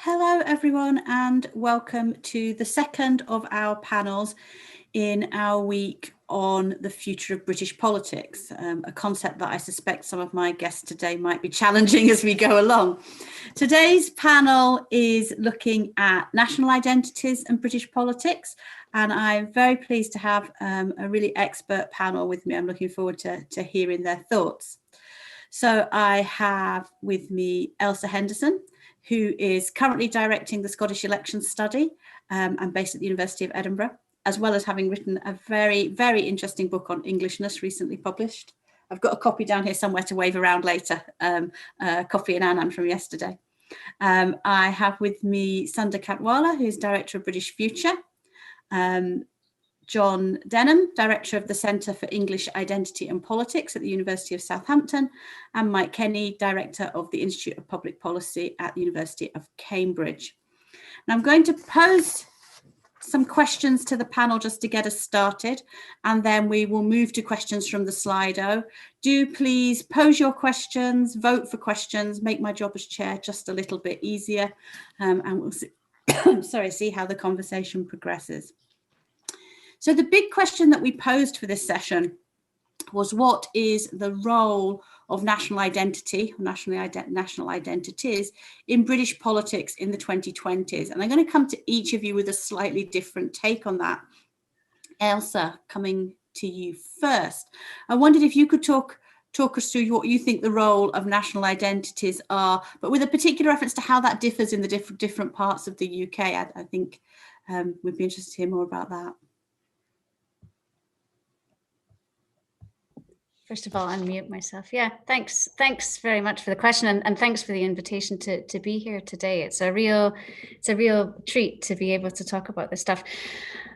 Hello everyone and welcome to the second of our panels in our week on the future of British politics, a concept that I suspect some of my guests today might be challenging as we go along. Today's panel is looking at national identities and British politics, and I'm very pleased to have a really expert panel with me. I'm looking forward to hearing their thoughts. So I have with me Ailsa Henderson, who is currently directing the Scottish Elections Study and based at the University of Edinburgh, as well as having written a very, very interesting book on Englishness recently published. I've got a copy down here somewhere to wave around later, Coffee and Annan from yesterday. I have with me Sunder Katwala, who's Director of British Future, John Denham, Director of the Centre for English Identity and Politics at the University of Southampton, and Mike Kenny, Director of the Institute of Public Policy at the University of Cambridge. Now I'm going to pose some questions to the panel just to get us started, and then we will move to questions from the Slido. Do please pose your questions, vote for questions, make my job as chair just a little bit easier, and we'll see, see how the conversation progresses. So the big question that we posed for this session was, what is the role of national identity, or national identities in British politics in the 2020s? And I'm going to come to each of you with a slightly different take on that. Ailsa, coming to you first. I wondered if you could talk us through what you think the role of national identities are, but with a particular reference to how that differs in the different parts of the UK. I think we'd be interested to hear more about that. First of all, unmute myself. Yeah, thanks very much for the question, and thanks for the invitation to be here today. It's a real treat to be able to talk about this stuff.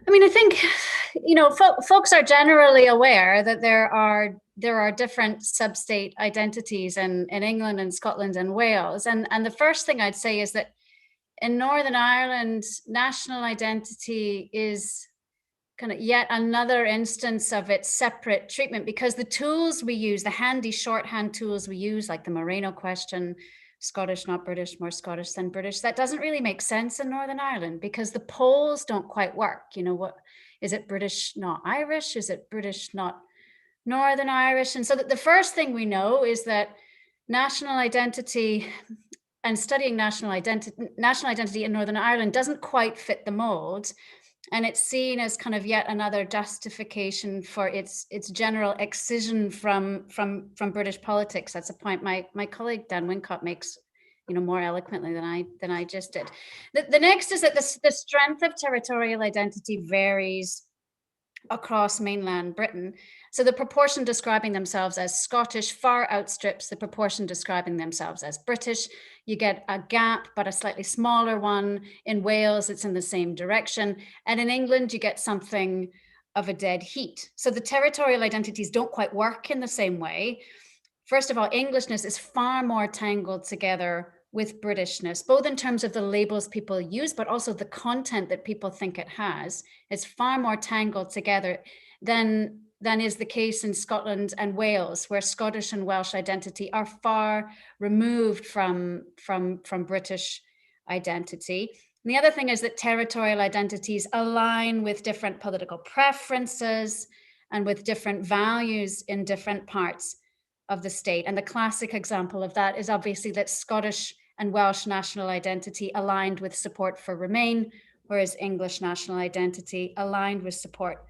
I mean, I think, you know, folks are generally aware that there are different sub-state identities in England and Scotland and Wales, and the first thing I'd say is that in Northern Ireland, national identity is kind of yet another instance of its separate treatment, because the tools we use, the handy shorthand tools we use, like the Moreno question, Scottish not British, more Scottish than British, that doesn't really make sense in Northern Ireland because the polls don't quite work. You know, what is it? British not Irish? Is it British not Northern Irish? And so that the first thing we know is that national identity and studying national identity in Northern Ireland doesn't quite fit the mold. And it's seen as kind of yet another justification for its general excision from British politics. That's a point my colleague Dan Wincott makes, you know, more eloquently than I just did. The next is that the strength of territorial identity varies across mainland Britain. So the proportion describing themselves as Scottish far outstrips the proportion describing themselves as British. You get a gap, but a slightly smaller one. In Wales, it's in the same direction. And in England, you get something of a dead heat. So the territorial identities don't quite work in the same way. First of all, Englishness is far more tangled together with Britishness, both in terms of the labels people use, but also the content that people think it has. It's far more tangled together than is the case in Scotland and Wales, where Scottish and Welsh identity are far removed from British identity. And the other thing is that territorial identities align with different political preferences and with different values in different parts of the state. And the classic example of that is obviously that Scottish and Welsh national identity aligned with support for Remain, whereas English national identity aligned with support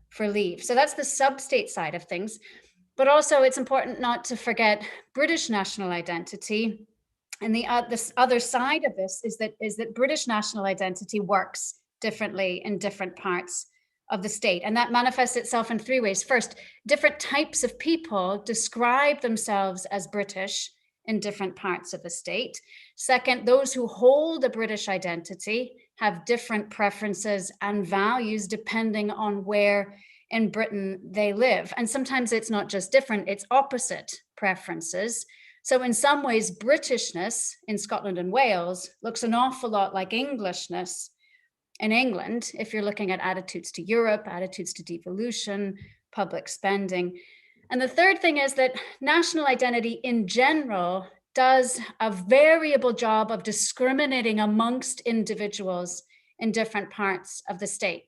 for Leave. So that's the sub-state side of things. But also it's important not to forget British national identity. And this other side of this is that British national identity works differently in different parts of the state. And that manifests itself in three ways. First, different types of people describe themselves as British in different parts of the state. Second, those who hold a British identity have different preferences and values depending on where in Britain they live. And sometimes it's not just different, it's opposite preferences. So in some ways, Britishness in Scotland and Wales looks an awful lot like Englishness in England, if you're looking at attitudes to Europe, attitudes to devolution, public spending. And the third thing is that national identity in general does a variable job of discriminating amongst individuals in different parts of the state.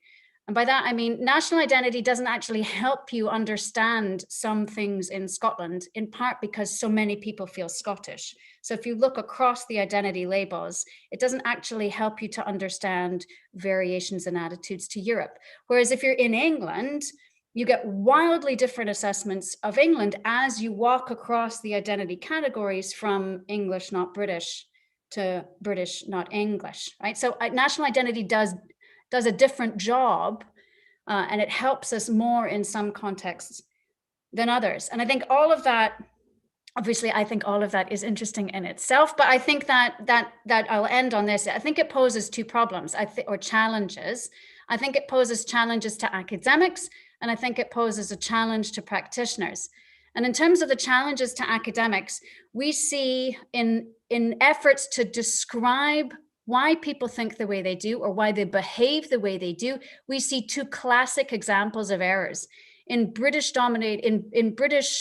And by that, I mean, national identity doesn't actually help you understand some things in Scotland, in part because so many people feel Scottish. So if you look across the identity labels, it doesn't actually help you to understand variations in attitudes to Europe. Whereas if you're in England, you get wildly different assessments of England as you walk across the identity categories from English, not British, to British, not English, right? So national identity does a different job, and it helps us more in some contexts than others. And I think all of that, obviously, I think all of that is interesting in itself, but I think that I'll end on this. I think it poses two problems, or challenges. I think it poses challenges to academics, and I think it poses a challenge to practitioners. And in terms of the challenges to academics, we see in efforts to describe why people think the way they do or why they behave the way they do, we see two classic examples of errors. In British data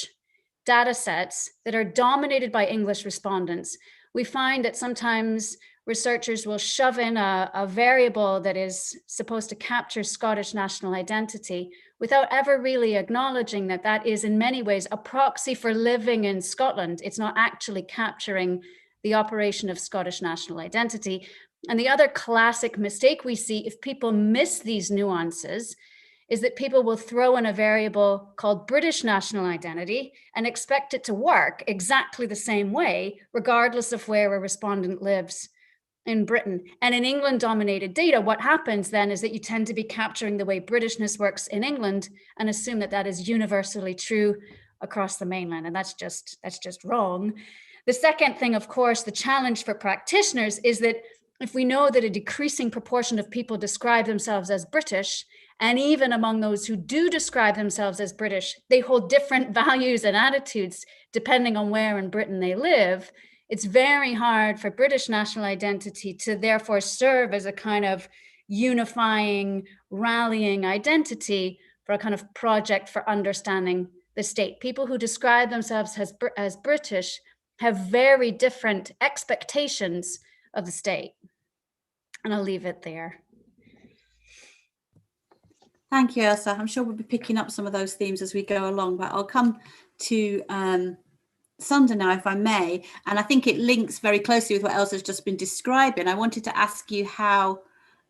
sets that are dominated by English respondents, we find that sometimes researchers will shove in a variable that is supposed to capture Scottish national identity without ever really acknowledging that that is in many ways a proxy for living in Scotland. It's not actually capturing the operation of Scottish national identity. And the other classic mistake we see if people miss these nuances is that people will throw in a variable called British national identity and expect it to work exactly the same way, regardless of where a respondent lives in Britain. And in England-dominated data, what happens then is that you tend to be capturing the way Britishness works in England and assume that that is universally true across the mainland. And that's just wrong. The second thing, of course, the challenge for practitioners is that if we know that a decreasing proportion of people describe themselves as British, and even among those who do describe themselves as British, they hold different values and attitudes depending on where in Britain they live, it's very hard for British national identity to therefore serve as a kind of unifying, rallying identity for a kind of project for understanding the state. People who describe themselves as British have very different expectations of the state. And I'll leave it there. Thank you, Ailsa. I'm sure we'll be picking up some of those themes as we go along, but I'll come to Sunder now, if I may. And I think it links very closely with what Ailsa's just been describing. I wanted to ask you how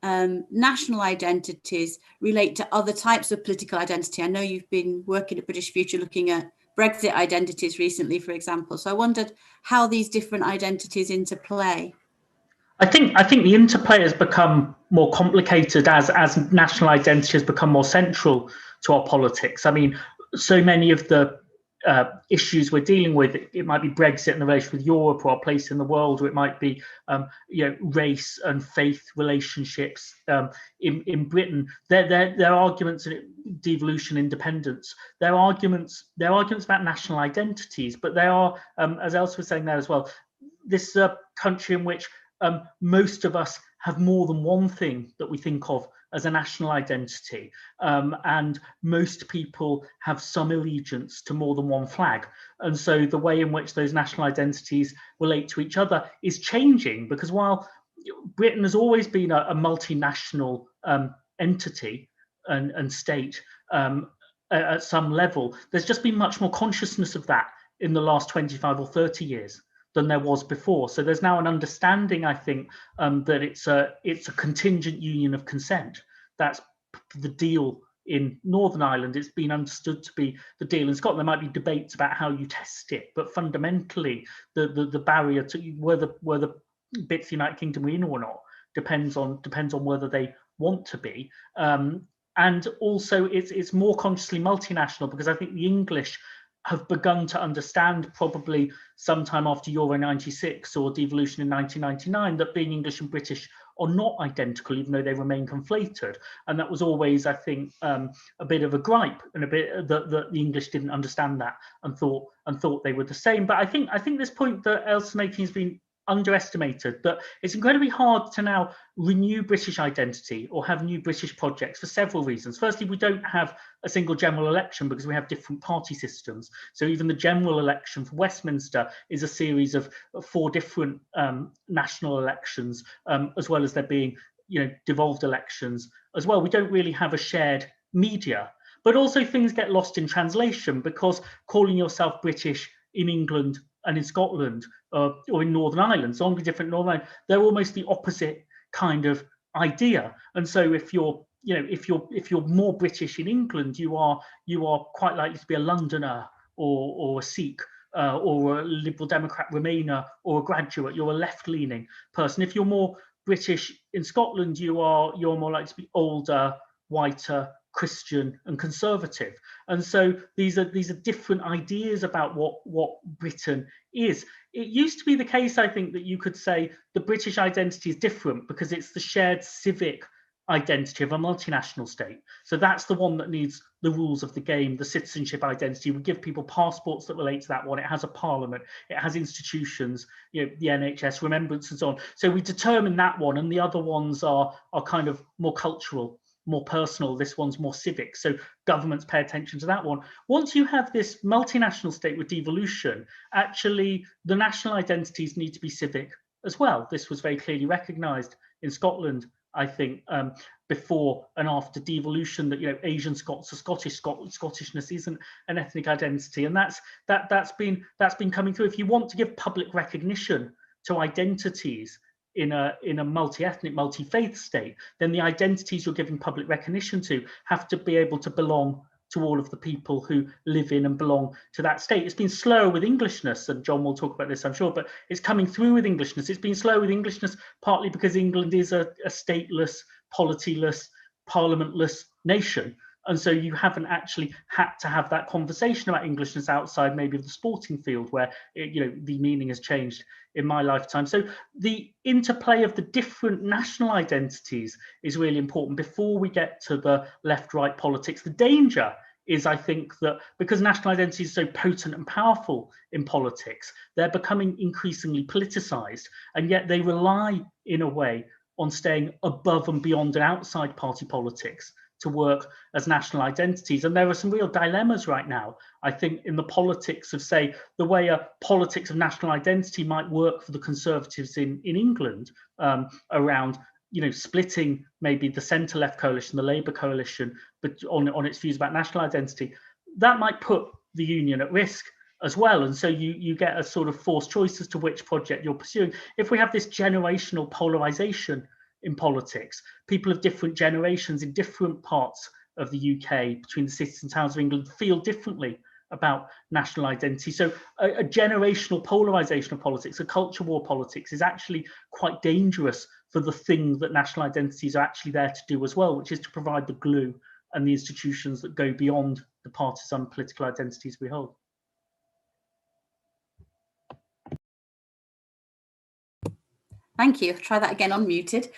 national identities relate to other types of political identity. I know you've been working at British Future looking at Brexit identities recently, for example. So I wondered how these different identities interplay. I think the interplay has become more complicated as national identity has become more central to our politics. I mean, so many of the issues we're dealing with, it might be Brexit and the relation with Europe or our place in the world, or it might be race and faith relationships in Britain. They're arguments in devolution, independence. They're arguments about national identities, but they are, as Ailsa was saying there as well, this is a country in which most of us have more than one thing that we think of as a national identity, and most people have some allegiance to more than one flag. And so the way in which those national identities relate to each other is changing, because while Britain has always been a multinational entity and state at some level, there's just been much more consciousness of that in the last 25 or 30 years than there was before. So there's now an understanding, I think, that it's a contingent union of consent. That's the deal in Northern Ireland. It's been understood to be the deal in Scotland. There might be debates about how you test it, but fundamentally, the barrier to whether bits of the United Kingdom are in or not depends on whether they want to be. And also, it's more consciously multinational, because I think the English have begun to understand, probably sometime after Euro 96 or devolution in 1999, that being English and British are not identical, even though they remain conflated. And that was always, I think, a bit of a gripe, and a bit that the English didn't understand that and thought they were the same. But I think this point that Ailsa's making has been underestimated, that it's incredibly hard to now renew British identity or have new British projects for several reasons. Firstly, we don't have a single general election because we have different party systems. So even the general election for Westminster is a series of 4 different national elections, as well as there being, devolved elections as well. We don't really have a shared media, but also things get lost in translation, because calling yourself British in England and in Scotland or in Northern Ireland, so only different Northern Ireland, they're almost the opposite kind of idea. And so if you're more British in England, you are quite likely to be a Londoner or a Sikh or a Liberal Democrat Remainer or a graduate. You're a left-leaning person. If you're more British in Scotland, you're more likely to be older, whiter, Christian and conservative. And so these are different ideas about what Britain is. It used to be the case, I think, that you could say the British identity is different because it's the shared civic identity of a multinational state. So that's the one that needs the rules of the game, the citizenship identity. We give people passports that relate to that one. It has a parliament, it has institutions, the NHS, remembrance and so on. So we determine that one, and the other ones are kind of more cultural, more personal. This one's more civic, so governments pay attention to that one. Once you have this multinational state with devolution, actually the national identities need to be civic as well. This was very clearly recognised in Scotland, I think, before and after devolution, that Asian Scots or Scottishness isn't an ethnic identity, and that's been coming through. If you want to give public recognition to identities in a multi-ethnic, multi-faith state, then the identities you're giving public recognition to have to be able to belong to all of the people who live in and belong to that state. It's been slower with Englishness, and John will talk about this, I'm sure, but it's coming through with Englishness. It's been slow with Englishness partly because England is a stateless, polityless, parliamentless nation. And so you haven't actually had to have that conversation about Englishness outside maybe of the sporting field, where the meaning has changed in my lifetime. So the interplay of the different national identities is really important before we get to the left-right politics. The danger is, I think, that because national identity is so potent and powerful in politics, they're becoming increasingly politicized, and yet they rely in a way on staying above and beyond and outside party politics to work as national identities. And there are some real dilemmas right now, I think, in the politics of, say, the way a politics of national identity might work for the Conservatives in England, around splitting maybe the centre-left coalition, the Labour coalition, but on its views about national identity. That might put the union at risk as well. And so you get a sort of forced choice as to which project you're pursuing. If we have this generational polarisation in politics, people of different generations in different parts of the UK, between the cities and towns of England, feel differently about national identity. So a generational polarisation of politics, a culture war politics, is actually quite dangerous for the thing that national identities are actually there to do as well, which is to provide the glue and the institutions that go beyond the partisan political identities we hold. Thank you. Try that again unmuted.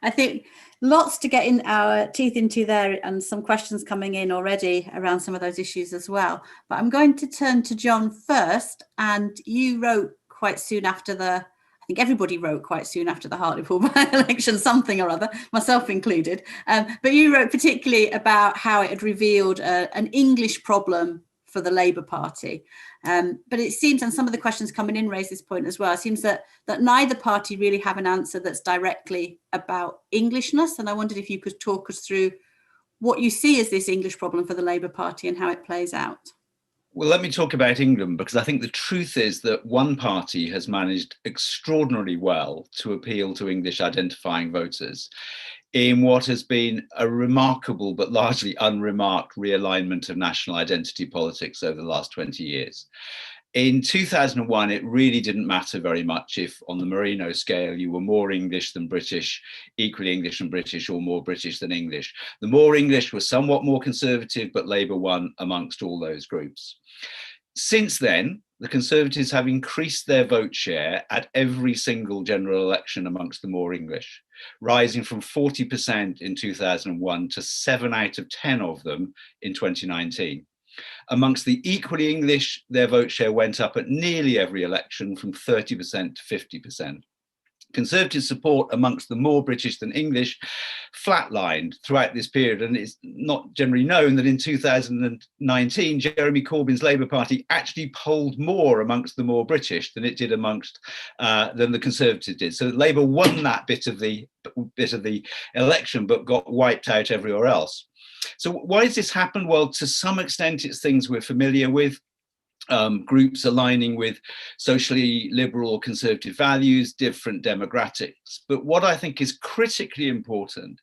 I think lots to get in our teeth into there, and some questions coming in already around some of those issues as well. But I'm going to turn to John first, and you wrote quite soon after I think everybody wrote quite soon after the Hartlepool by-election, something or other, myself included. But you wrote particularly about how it had revealed an English problem for the Labour Party. But it seems, and some of the questions coming in raise this point as well, it seems that neither party really have an answer that's directly about Englishness. And I wondered if you could talk us through what you see as this English problem for the Labour Party and how it plays out. Well, let me talk about England, because I think the truth is that one party has managed extraordinarily well to appeal to English identifying voters in what has been a remarkable but largely unremarked realignment of national identity politics over the last 20 years. In 2001, it really didn't matter very much if on the Merino scale you were more English than British, equally English than British, or more British than English. The more English was somewhat more conservative, but Labour won amongst all those groups. Since then, the Conservatives have increased their vote share at every single general election amongst the more English, rising from 40% in 2001 to 7 out of 10 of them in 2019. Amongst the equally English, their vote share went up at nearly every election from 30% to 50%. Conservative support amongst the more British than English flatlined throughout this period, and it's not generally known that in 2019 Jeremy Corbyn's Labour Party actually polled more amongst the more British than it did amongst than the Conservatives did. So Labour won that bit of the election, but got wiped out everywhere else. So why has this happened? Well, to some extent, it's things we're familiar with. Groups aligning with socially liberal or conservative values, different demographics. But what I think is critically important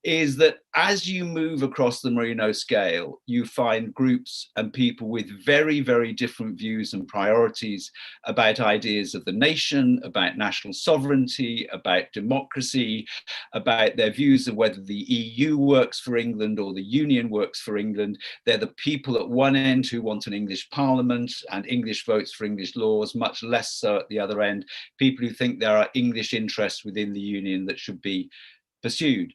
is that as you move across the Merino scale, you find groups and people with very, very different views and priorities about ideas of the nation, about national sovereignty, about democracy, about their views of whether the EU works for England or the Union works for England. They're the people at one end who want an English Parliament and English votes for English laws, much less so at the other end, people who think there are English interests within the Union that should be pursued.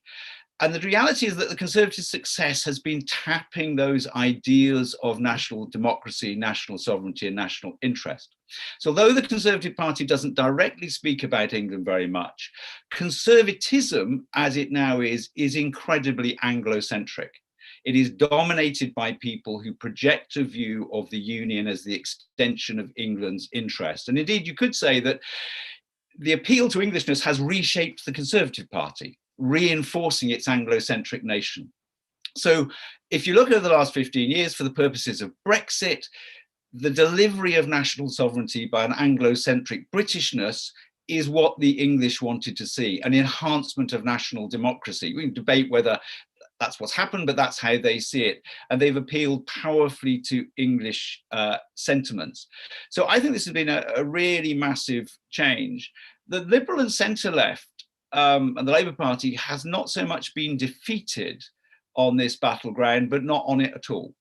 And the reality is that the Conservative success has been tapping those ideas of national democracy, national sovereignty, and national interest. So although the Conservative Party doesn't directly speak about England very much, conservatism, as it now is incredibly Anglo-centric. It is dominated by people who project a view of the Union as the extension of England's interest. And indeed, you could say that the appeal to Englishness has reshaped the Conservative Party, reinforcing its Anglo-centric nation. So if you look over the last 15 years, for the purposes of Brexit, the delivery of national sovereignty by an Anglo-centric Britishness is what the English wanted to see, an enhancement of national democracy. We can debate whether that's what's happened, but that's how they see it. And they've appealed powerfully to English sentiments. So I think this has been a really massive change. The Liberal and centre left and the Labour Party has not so much been defeated on this battleground, but not on it at all.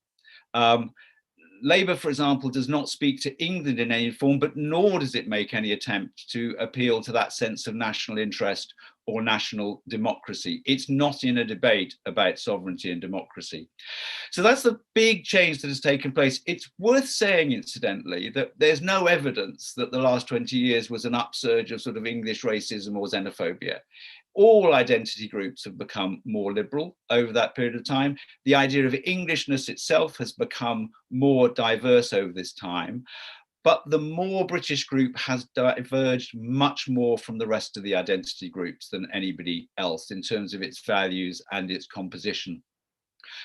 Labour, for example, does not speak to England in any form, but nor does it make any attempt to appeal to that sense of national interest or national democracy. It's not in a debate about sovereignty and democracy. So that's the big change that has taken place. It's worth saying, incidentally, that there's no evidence that the last 20 years was an upsurge of sort of English racism or xenophobia. All identity groups have become more liberal over that period of time. The idea of Englishness itself has become more diverse over this time. But the more British group has diverged much more from the rest of the identity groups than anybody else in terms of its values and its composition.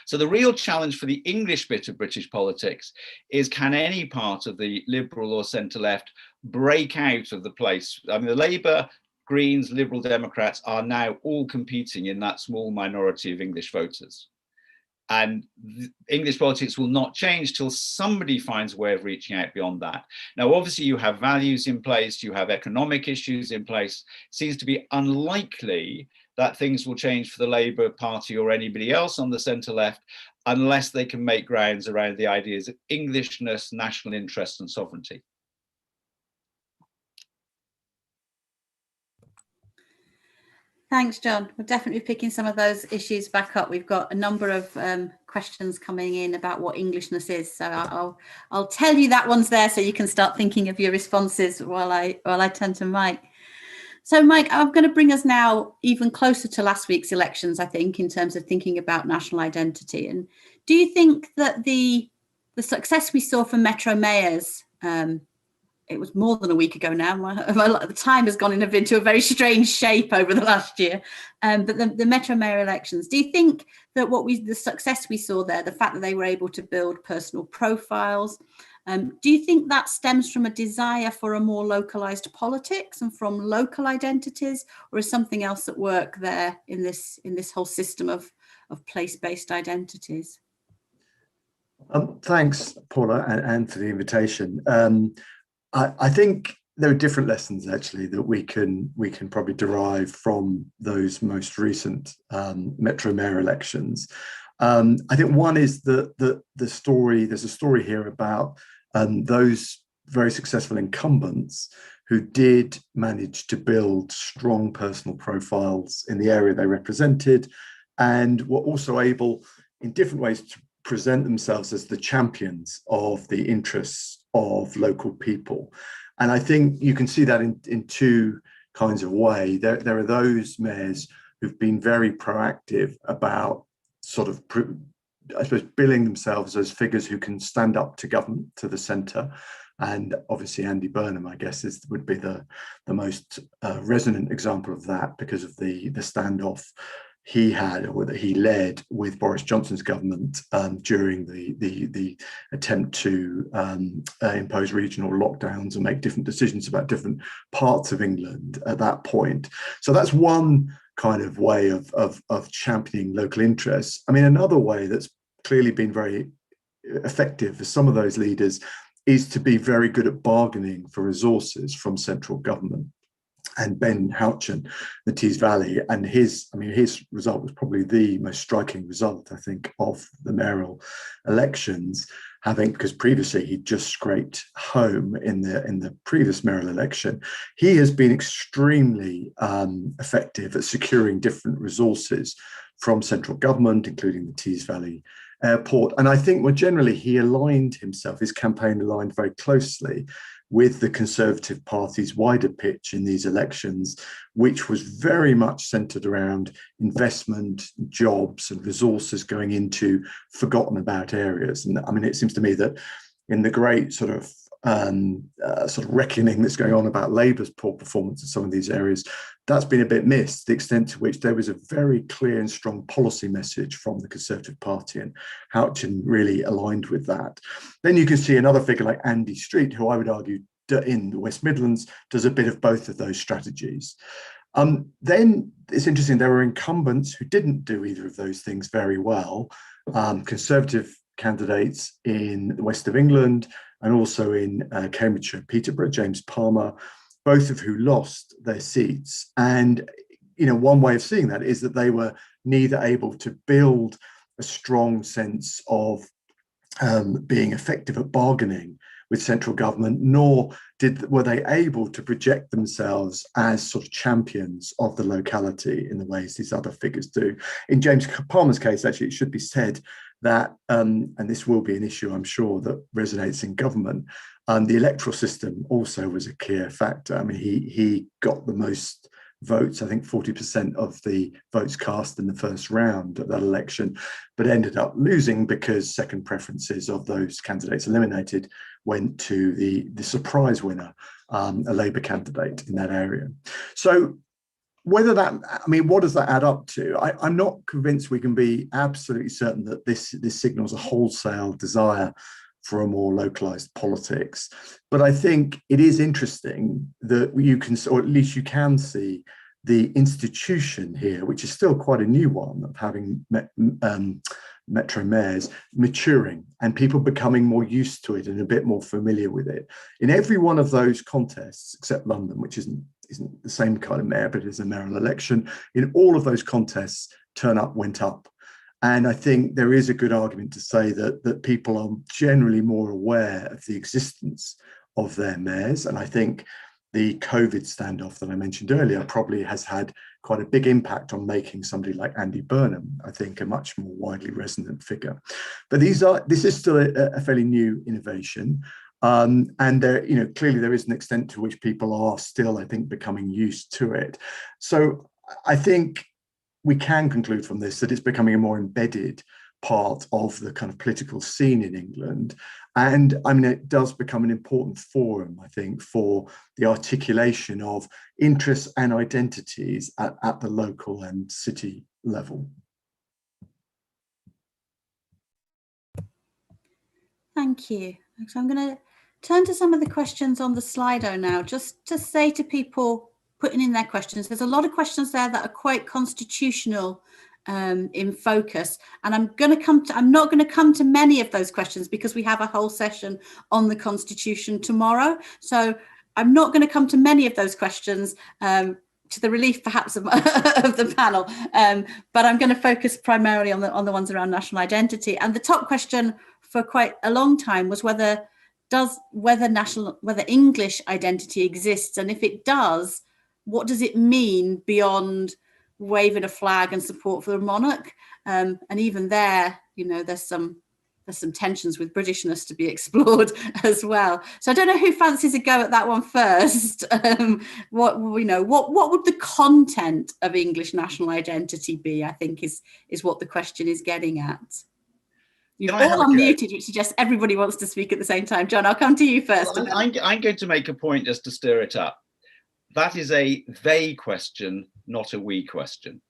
So the real challenge for the English bit of British politics is, can any part of the Liberal or centre left break out of the place? I mean, the Labour, Greens, Liberal Democrats are now all competing in that small minority of English voters. And English politics will not change till somebody finds a way of reaching out beyond that. Now, obviously, you have values in place, you have economic issues in place. It seems to be unlikely that things will change for the Labour Party or anybody else on the centre left unless they can make grounds around the ideas of Englishness, national interest, and sovereignty. Thanks, John. We're definitely picking some of those issues back up. We've got a number of questions coming in about what Englishness is. So I'll tell you that one's there so you can start thinking of your responses while I turn to Mike. So Mike, I'm going to bring us now even closer to last week's elections, I think, in terms of thinking about national identity. And do you think that the success we saw from Metro mayors, it was more than a week ago now. The time has gone into a very strange shape over the last year. But the Metro Mayor elections, do you think that the success we saw there, the fact that they were able to build personal profiles, do you think that stems from a desire for a more localised politics and from local identities, or is something else at work there in this whole system of place-based identities? Thanks, Paula, and for the invitation. I think there are different lessons actually that we can probably derive from those most recent Metro Mayor elections. I think one is the story. There's a story here about those very successful incumbents who did manage to build strong personal profiles in the area they represented, and were also able, in different ways, present themselves as the champions of the interests of local people. And I think you can see that in two kinds of way. There are those mayors who've been very proactive about sort of, I suppose, billing themselves as figures who can stand up to government, to the centre. And obviously Andy Burnham, I guess, would be the most resonant example of that, because of the standoff he had, or that he led, with Boris Johnson's government during the attempt to impose regional lockdowns and make different decisions about different parts of England at that point. So that's one kind of way of championing local interests. I mean, another way that's clearly been very effective for some of those leaders is to be very good at bargaining for resources from central government. And Ben Houchen, the Tees Valley, and his result was probably the most striking result, I think, of the mayoral elections, because previously he'd just scraped home in the previous mayoral election. He has been extremely effective at securing different resources from central government, including the Tees Valley Airport. And I think more generally, his campaign aligned very closely with the Conservative Party's wider pitch in these elections, which was very much centred around investment, jobs and resources going into forgotten about areas. And I mean, it seems to me that in the great sort of reckoning that's going on about Labour's poor performance in some of these areas, that's been a bit missed, the extent to which there was a very clear and strong policy message from the Conservative Party, and Houchen really aligned with that. Then you can see another figure like Andy Street, who I would argue in the West Midlands does a bit of both of those strategies. Then it's interesting, there were incumbents who didn't do either of those things very well, Conservative candidates in the west of England and also in Cambridgeshire, Peterborough, James Palmer, both of who lost their seats. And, one way of seeing that is that they were neither able to build a strong sense of being effective at bargaining with central government, nor were they able to project themselves as sort of champions of the locality in the ways these other figures do. In James Palmer's case, actually, it should be said that, and this will be an issue, I'm sure, that resonates in government, the electoral system also was a key factor. I mean, he got the most votes, I think 40% of the votes cast in the first round of that election, but ended up losing because second preferences of those candidates eliminated went to the surprise winner, a Labour candidate in that area. So what does that add up to? I'm not convinced we can be absolutely certain that this signals a wholesale desire for a more localized politics. But I think it is interesting that you can, or at least you can see, the institution here, which is still quite a new one, of having metro mayors maturing and people becoming more used to it and a bit more familiar with it. In every one of those contests, except London, which isn't the same kind of mayor, but it is a mayoral election, in all of those contests, turnout went up. And I think there is a good argument to say that people are generally more aware of the existence of their mayors. And I think the COVID standoff that I mentioned earlier probably has had quite a big impact on making somebody like Andy Burnham, I think, a much more widely resonant figure. But this is still a fairly new innovation. And there, clearly there is an extent to which people are still, I think, becoming used to it. So I think we can conclude from this that it's becoming a more embedded part of the kind of political scene in England. And I mean, it does become an important forum, I think, for the articulation of interests and identities at the local and city level. Thank you. So I'm going to turn to some of the questions on the Slido now, just to say to people putting in their questions, there's a lot of questions there that are quite constitutional in focus, and I'm not going to come to many of those questions because we have a whole session on the Constitution tomorrow. So I'm not going to come to many of those questions, to the relief perhaps of the panel, but I'm going to focus primarily on the ones around national identity. And the top question for quite a long time was whether English identity exists, and if it does, what does it mean beyond waving a flag and support for the monarch? And even there, there's some there's some tensions with Britishness to be explored as well. So I don't know who fancies a go at that one first. What would the content of English national identity be, I think is what the question is getting at. You've all unmuted, which suggests everybody wants to speak at the same time. John, I'll come to you first. Well, I'm going to make a point just to stir it up. That is a they question, not a we question.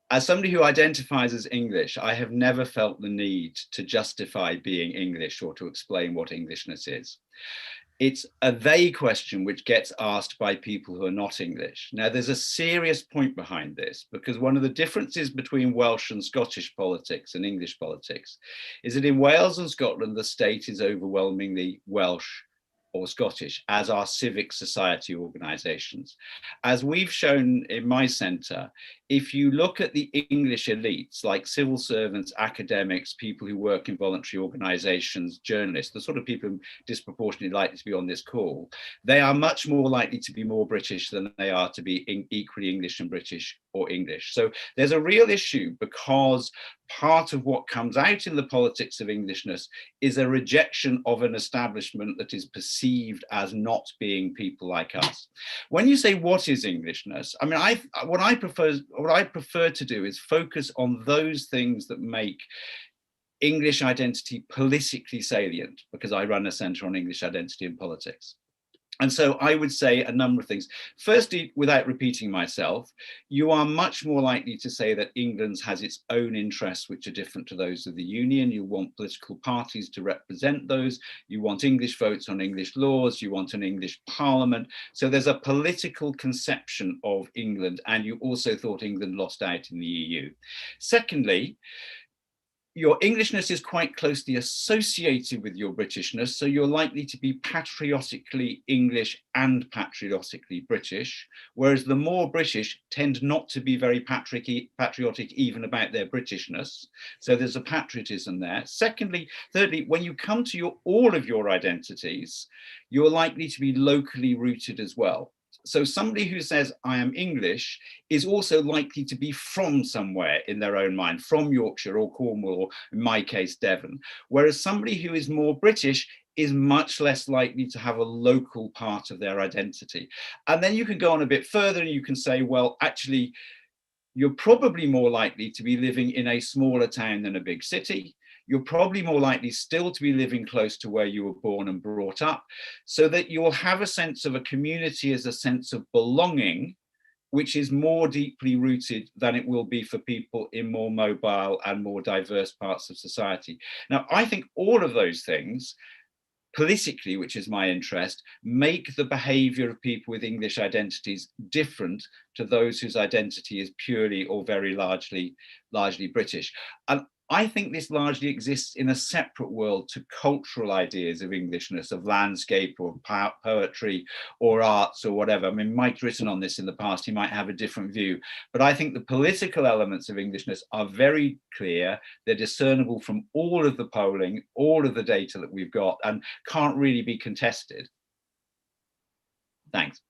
As somebody who identifies as English, I have never felt the need to justify being English or to explain what Englishness is. It's a they question which gets asked by people who are not English. Now, there's a serious point behind this, because one of the differences between Welsh and Scottish politics and English politics is that in Wales and Scotland, the state is overwhelmingly Welsh or Scottish, as are civic society organisations. As we've shown in my centre, if you look at the English elites, like civil servants, academics, people who work in voluntary organisations, journalists, the sort of people who are disproportionately likely to be on this call, they are much more likely to be more British than they are to be equally English and British or English. So there's a real issue, because part of what comes out in the politics of Englishness is a rejection of an establishment that is perceived as not being people like us. When you say what is Englishness, I mean, what I prefer to do is focus on those things that make English identity politically salient, because I run a centre on English identity and politics. And so I would say a number of things. Firstly, without repeating myself, you are much more likely to say that England has its own interests which are different to those of the Union. You want political parties to represent those. You want English votes on English laws. You want an English parliament. So there's a political conception of England, and you also thought England lost out in the EU. Secondly, your Englishness is quite closely associated with your Britishness, so you're likely to be patriotically English and patriotically British, whereas the more British tend not to be very patriotic even about their Britishness. So there's a patriotism there. Thirdly, when you come to all of your identities, you're likely to be locally rooted as well. So somebody who says, I am English, is also likely to be from somewhere in their own mind, from Yorkshire or Cornwall, or in my case, Devon. Whereas somebody who is more British is much less likely to have a local part of their identity. And then you can go on a bit further and you can say, well, actually, you're probably more likely to be living in a smaller town than a big city. You're probably more likely still to be living close to where you were born and brought up, so that you'll have a sense of a community as a sense of belonging, which is more deeply rooted than it will be for people in more mobile and more diverse parts of society. Now, I think all of those things, politically, which is my interest, make the behaviour of people with English identities different to those whose identity is purely or very largely British. And I think this largely exists in a separate world to cultural ideas of Englishness, of landscape or poetry or arts or whatever. I mean, Mike's written on this in the past, he might have a different view, but I think the political elements of Englishness are very clear. They're discernible from all of the polling, all of the data that we've got, and can't really be contested. Thanks.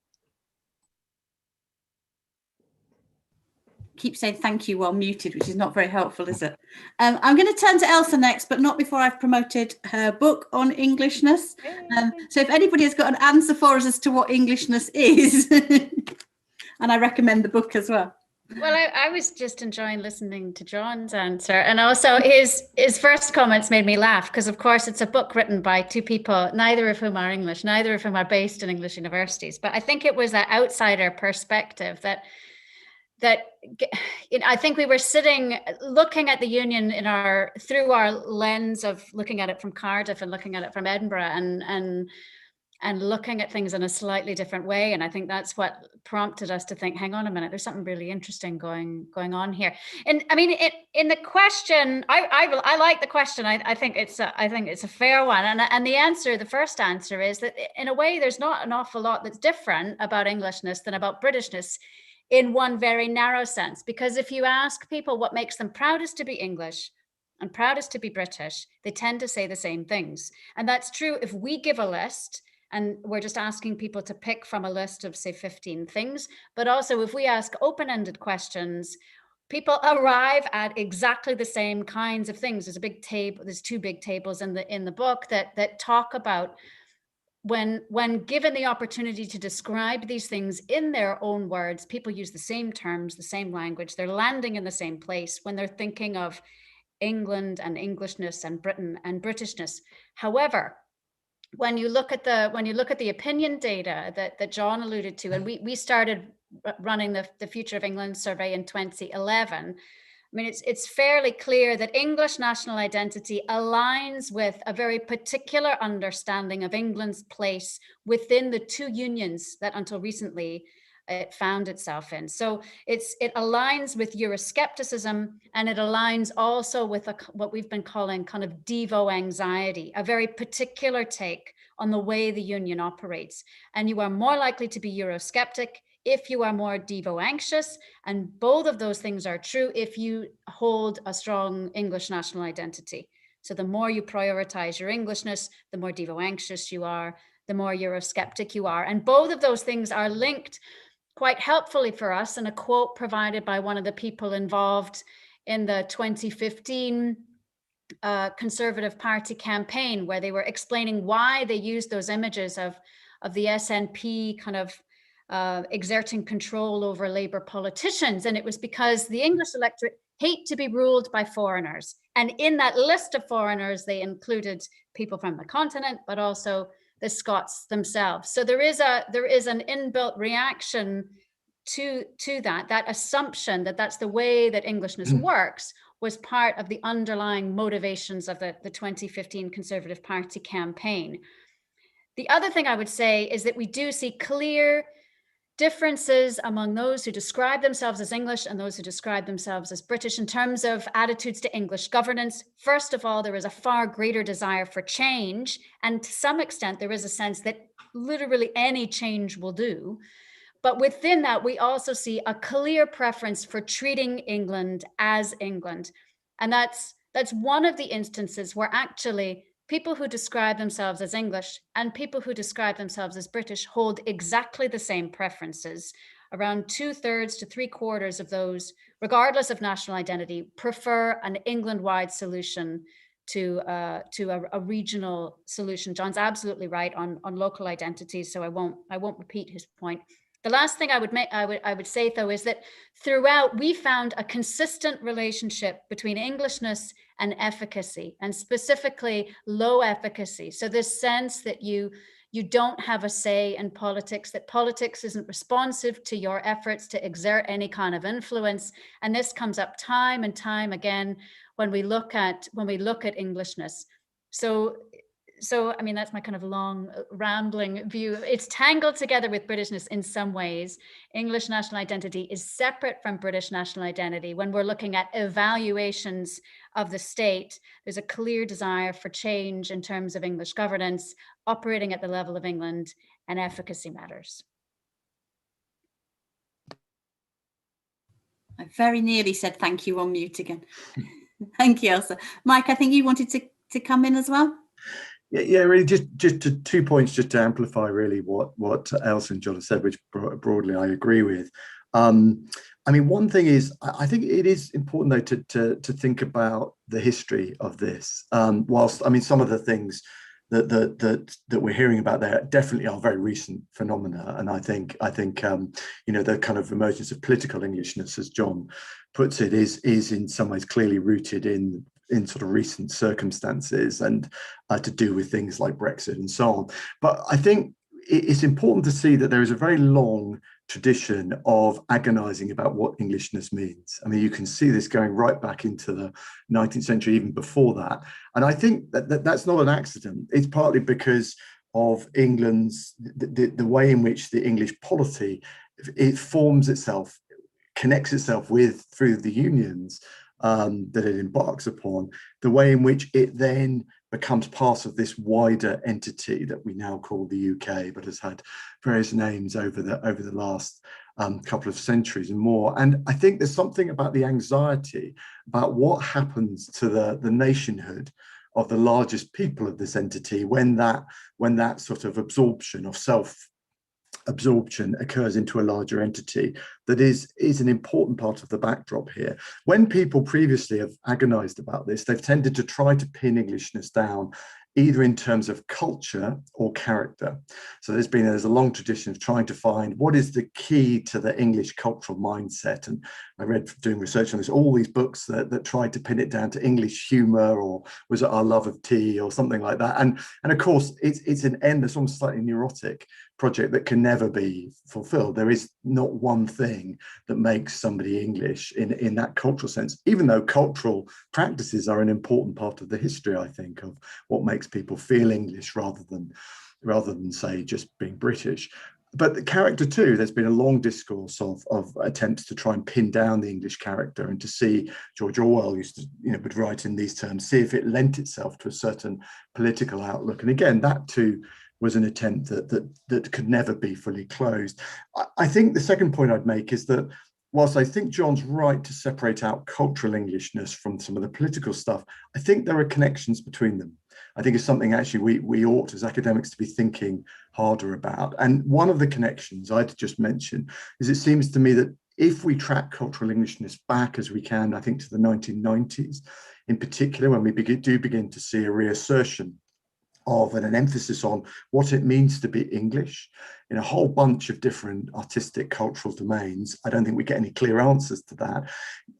Keep saying thank you while muted, which is not very helpful, is it? I'm going to turn to Ailsa next, but not before I've promoted her book on Englishness. So if anybody has got an answer for us as to what Englishness is, and I recommend the book as well. Well, I was just enjoying listening to John's answer, and also his first comments made me laugh, because of course it's a book written by two people, neither of whom are English, neither of whom are based in English universities. But I think it was that outsider perspective that I think we were sitting looking at the Union through our lens of looking at it from Cardiff and looking at it from Edinburgh, and looking at things in a slightly different way. And I think that's what prompted us to think, hang on a minute, there's something really interesting going on here. And I mean, in the question, I like the question. I think it's a fair one. And the first answer is that in a way, there's not an awful lot that's different about Englishness than about Britishness, in one very narrow sense. Because if you ask people what makes them proudest to be English and proudest to be British, they tend to say the same things. And that's true if we give a list and we're just asking people to pick from a list of, say, 15 things. But also if we ask open-ended questions, people arrive at exactly the same kinds of things. There's a big table, there's two big tables in the book that talk about when given the opportunity to describe these things in their own words, people use the same terms, the same language, they're landing in the same place when they're thinking of England and Englishness and Britain and Britishness. However, when you look at the opinion data that John alluded to, and we started running the Future of England survey in 2011, I mean, it's fairly clear that English national identity aligns with a very particular understanding of England's place within the two unions that until recently it found itself in. So it aligns with Euroscepticism, and it aligns also with what we've been calling kind of Devo anxiety, a very particular take on the way the union operates. And you are more likely to be Eurosceptic if you are more Devo anxious, and both of those things are true if you hold a strong English national identity. So the more you prioritize your Englishness, the more Devo anxious you are, the more Eurosceptic you are. And both of those things are linked quite helpfully for us in a quote provided by one of the people involved in the 2015 Conservative Party campaign, where they were explaining why they used those images of the SNP kind of exerting control over Labour politicians. And it was because the English electorate hate to be ruled by foreigners. And in that list of foreigners, they included people from the continent, but also the Scots themselves. So there is an inbuilt reaction to that assumption that that's the way that Englishness works was part of the underlying motivations of the 2015 Conservative Party campaign. The other thing I would say is that we do see clear differences among those who describe themselves as English and those who describe themselves as British in terms of attitudes to English governance. First of all, there is a far greater desire for change, and to some extent, there is a sense that literally any change will do. But within that, we also see a clear preference for treating England as England. And that's one of the instances where actually people who describe themselves as English and people who describe themselves as British hold exactly the same preferences. Around 2/3 to 3/4 of those, regardless of national identity, prefer an England-wide solution to a regional solution. John's absolutely right on local identities, so I won't repeat his point. The last thing I would say, though, is that throughout we found a consistent relationship between Englishness and efficacy, and specifically low efficacy. So this sense that you don't have a say in politics, that politics isn't responsive to your efforts to exert any kind of influence. And this comes up time and time again when we look at Englishness. So, I mean, that's my kind of long rambling view. It's tangled together with Britishness in some ways. English national identity is separate from British national identity. When we're looking at evaluations of the state, there's a clear desire for change in terms of English governance, operating at the level of England, and efficacy matters. I very nearly said thank you on mute again. Thank you, Ailsa. Mike, I think you wanted to come in as well. Yeah, really, just 2 points, just to amplify really what Ailsa and John have said, which broadly I agree with. I mean, one thing is, I think it is important though to think about the history of this. Whilst I mean, some of the things that we're hearing about there definitely are very recent phenomena, and I think you know, the kind of emergence of political Englishness, as John puts it, is in some ways clearly rooted in sort of recent circumstances and to do with things like Brexit and so on. But I think it's important to see that there is a very long tradition of agonizing about what Englishness means. I mean, you can see this going right back into the 19th century, even before that. And I think that's not an accident. It's partly because of England's, the way in which the English polity, it forms itself, connects itself with, through the unions, that it embarks upon, the way in which it then becomes part of this wider entity that we now call the UK, but has had various names over the last couple of centuries and more. And I think there's something about the anxiety about what happens to the nationhood of the largest people of this entity when that sort of absorption of self absorption occurs into a larger entity that is an important part of the backdrop here. When people previously have agonized about this, they've tended to try to pin Englishness down either in terms of culture or character. So there's a long tradition of trying to find what is the key to the English cultural mindset. And I read, doing research on this, all these books that tried to pin it down to English humor, or was it our love of tea or something like that. And of course, it's an endless, almost slightly neurotic project that can never be fulfilled. There is not one thing that makes somebody English in that cultural sense, even though cultural practices are an important part of the history, I think, of what makes people feel English rather than say just being British. But the character too, there's been a long discourse of attempts to try and pin down the English character, and to see, George Orwell used to, would write in these terms, see if it lent itself to a certain political outlook. And again, that too was an attempt that could never be fully closed. I think the second point I'd make is that whilst I think John's right to separate out cultural Englishness from some of the political stuff, I think there are connections between them. I think it's something actually we ought as academics to be thinking harder about. And one of the connections I'd just mention is, it seems to me that if we track cultural Englishness back as we can, I think to the 1990s, in particular, when we do begin to see a reassertion of and an emphasis on what it means to be English in a whole bunch of different artistic cultural domains. I don't think we get any clear answers to that.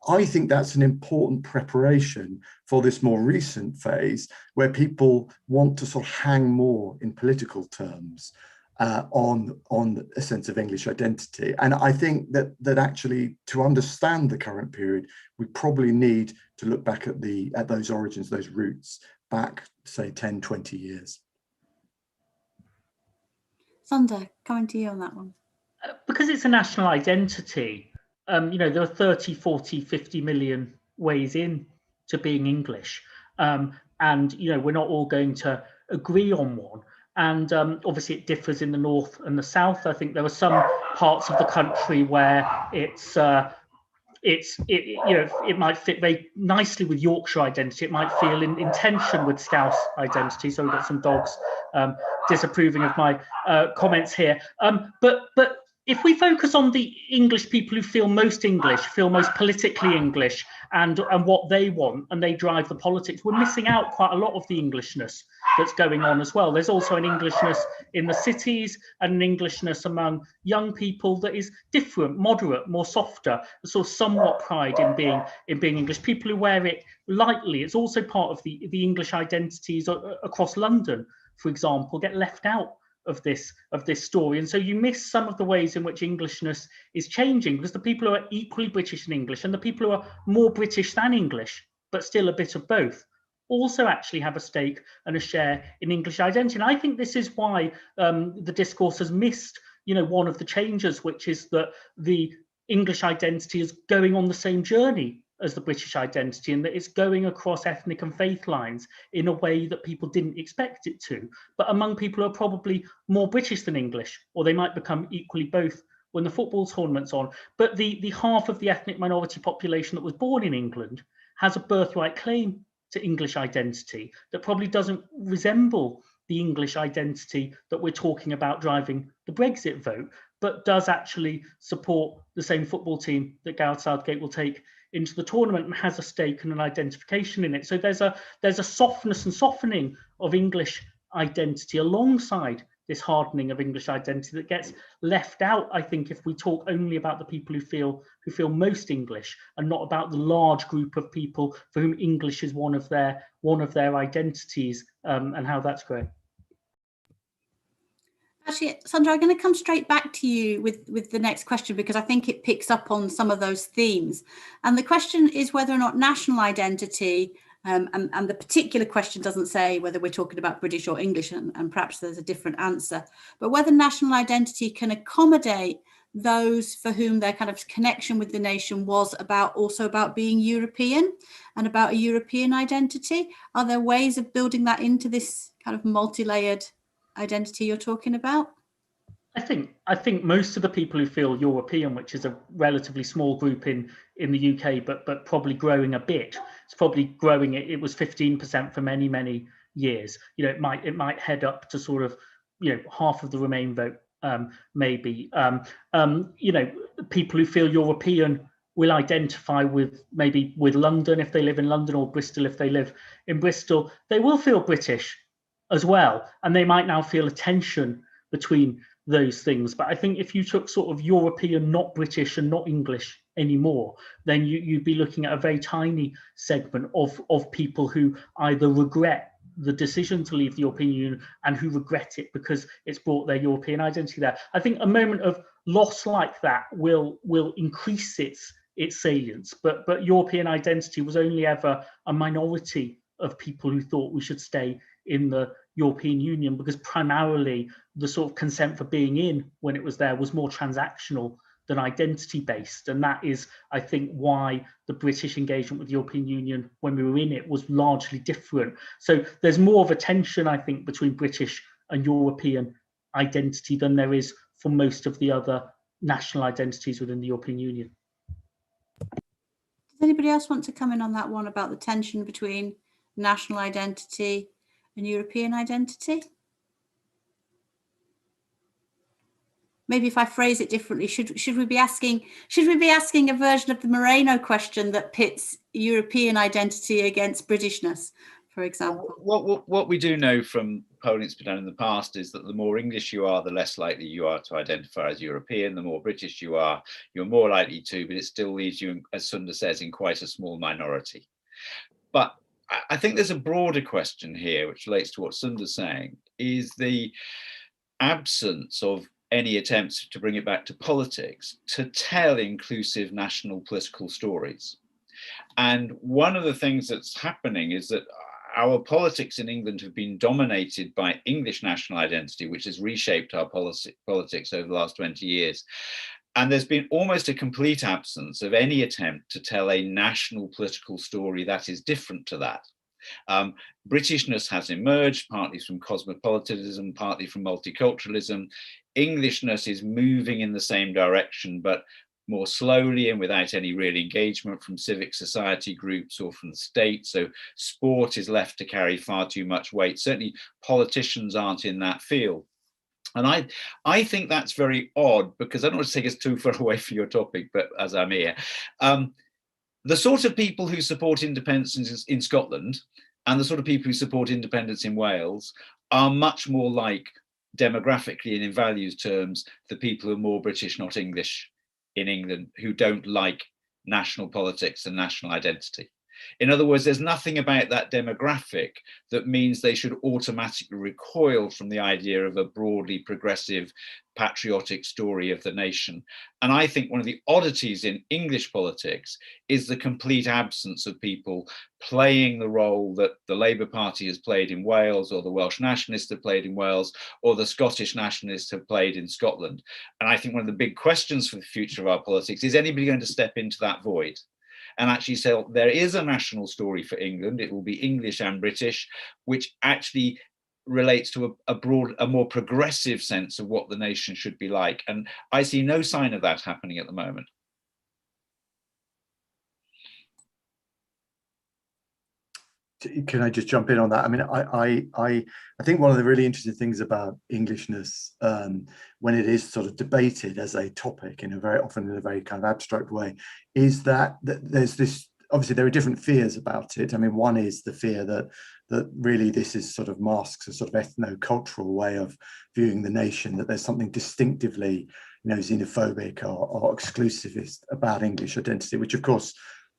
I think that's an important preparation for this more recent phase, where people want to sort of hang more in political terms on a sense of English identity. And I think that actually, to understand the current period, we probably need to look back at those origins, those roots, back, say, 10, 20 years. Sunder, coming to you on that one. Because it's a national identity, there are 30, 40, 50 million ways in to being English. And, we're not all going to agree on one. And obviously it differs in the north and the south. I think there are some parts of the country where it might fit very nicely with Yorkshire identity. It might feel in tension with Scouse identity. So we've got some dogs disapproving of my comments here. But if we focus on the English people who feel most English, feel most politically English, and what they want, and they drive the politics, we're missing out quite a lot of the Englishness that's going on as well. There's also an Englishness in the cities, and an Englishness among young people that is different, moderate, more softer, sort of somewhat pride in being English. People who wear it lightly. It's also part of the English identities across London, for example, get left out of this story. And so you miss some of the ways in which Englishness is changing, because the people who are equally British and English, and the people who are more British than English, but still a bit of both, also actually have a stake and a share in English identity. And I think this is why the discourse has missed, one of the changes, which is that the English identity is going on the same journey as the British identity, and that it's going across ethnic and faith lines in a way that people didn't expect it to, but among people who are probably more British than English, or they might become equally both when the football tournament's on. But the half of the ethnic minority population that was born in England has a birthright claim to English identity that probably doesn't resemble the English identity that we're talking about driving the Brexit vote, but does actually support the same football team that Gareth Southgate will take into the tournament, and has a stake and an identification in it. So there's a softness and softening of English identity alongside this hardening of English identity that gets left out, I think, if we talk only about the people who feel most English, and not about the large group of people for whom English is one of their identities, and how that's growing. Actually, Sunder, I'm going to come straight back to you with the next question, because I think it picks up on some of those themes. And the question is whether or not national identity, and the particular question doesn't say whether we're talking about British or English, and perhaps there's a different answer, but whether national identity can accommodate those for whom their kind of connection with the nation was also about being European and about a European identity. Are there ways of building that into this kind of multi-layered identity you're talking about? I think most of the people who feel European, which is a relatively small group in the UK, but probably growing a bit. It's probably growing. It was 15% for many years. It might head up to sort of half of the Remain vote maybe. You know, people who feel European will identify with maybe with London if they live in London, or Bristol if they live in Bristol. They will feel British as well, and they might now feel a tension between those things. But I think if you took sort of European, not British and not English anymore, then you'd be looking at a very tiny segment of people who either regret the decision to leave the European Union and who regret it because it's brought their European identity there. I think a moment of loss like that will increase its salience, but European identity was only ever a minority of people who thought we should stay in the European Union, because primarily the sort of consent for being in when it was there was more transactional than identity based. And that is, I think, why the British engagement with the European Union when we were in it was largely different. So there's more of a tension, I think, between British and European identity than there is for most of the other national identities within the European Union. Does anybody else want to come in on that one about the tension between national identity and European identity? Maybe if I phrase it differently, should we be asking a version of the Moreno question that pits European identity against Britishness, for example? What we do know from polling that's been done in the past is that the more English you are, the less likely you are to identify as European. The more British you are, you're more likely to, but it still leaves you, as Sunder says, in quite a small minority. But I think there's a broader question here, which relates to what Sunder's saying, is the absence of any attempts to bring it back to politics to tell inclusive national political stories. And one of the things that's happening is that our politics in England have been dominated by English national identity, which has reshaped our politics over the last 20 years. And there's been almost a complete absence of any attempt to tell a national political story that is different to that. Britishness has emerged partly from cosmopolitanism, partly from multiculturalism. Englishness is moving in the same direction, but more slowly and without any real engagement from civic society groups or from the state. So sport is left to carry far too much weight. Certainly politicians aren't in that field. And I think that's very odd, because I don't want to take us too far away from your topic, but as I'm here, the sort of people who support independence in Scotland and the sort of people who support independence in Wales are much more like, demographically and in values terms, the people who are more British, not English in England, who don't like national politics and national identity. In other words, there's nothing about that demographic that means they should automatically recoil from the idea of a broadly progressive, patriotic story of the nation. And I think one of the oddities in English politics is the complete absence of people playing the role that the Labour Party has played in Wales, or the Welsh Nationalists have played in Wales, or the Scottish Nationalists have played in Scotland. And I think one of the big questions for the future of our politics is anybody going to step into that void and actually say, well, there is a national story for England, it will be English and British, which actually relates to a more progressive sense of what the nation should be like. And I see no sign of that happening at the moment. Can I just jump in on that? I mean, I think one of the really interesting things about Englishness, when it is sort of debated as a topic in a very often in a very kind of abstract way, is that there's this, obviously there are different fears about it. I mean, one is the fear that really this is sort of masks a sort of ethno-cultural way of viewing the nation, that there's something distinctively, xenophobic or exclusivist about English identity, which of course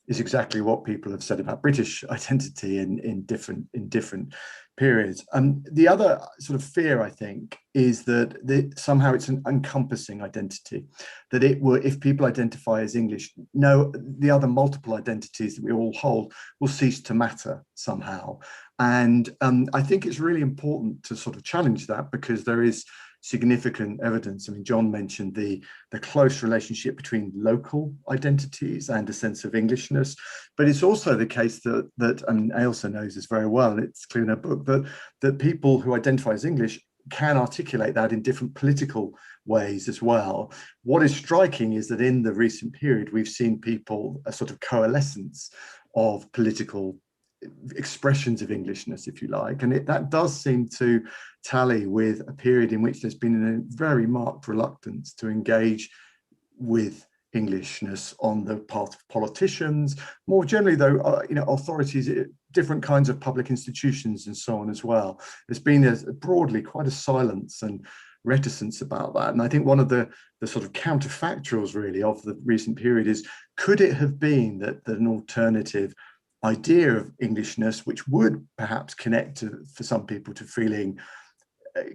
is exactly what people have said about British identity in different periods. The other sort of fear, I think, is that somehow it's an encompassing identity, that if people identify as English, the other multiple identities that we all hold will cease to matter somehow. And I think it's really important to sort of challenge that, because there is significant evidence. I mean, John mentioned the close relationship between local identities and a sense of Englishness, but it's also the case that Ailsa knows this very well, and it's clear in her book, that people who identify as English can articulate that in different political ways as well. What is striking is that in the recent period, we've seen people, a sort of coalescence of political expressions of Englishness, if you like, and that does seem to tally with a period in which there's been a very marked reluctance to engage with Englishness on the part of politicians. More generally, though, authorities, different kinds of public institutions and so on as well. There's been broadly quite a silence and reticence about that. And I think one of the sort of counterfactuals really of the recent period is, could it have been that an alternative idea of Englishness, which would perhaps connect for some people to feeling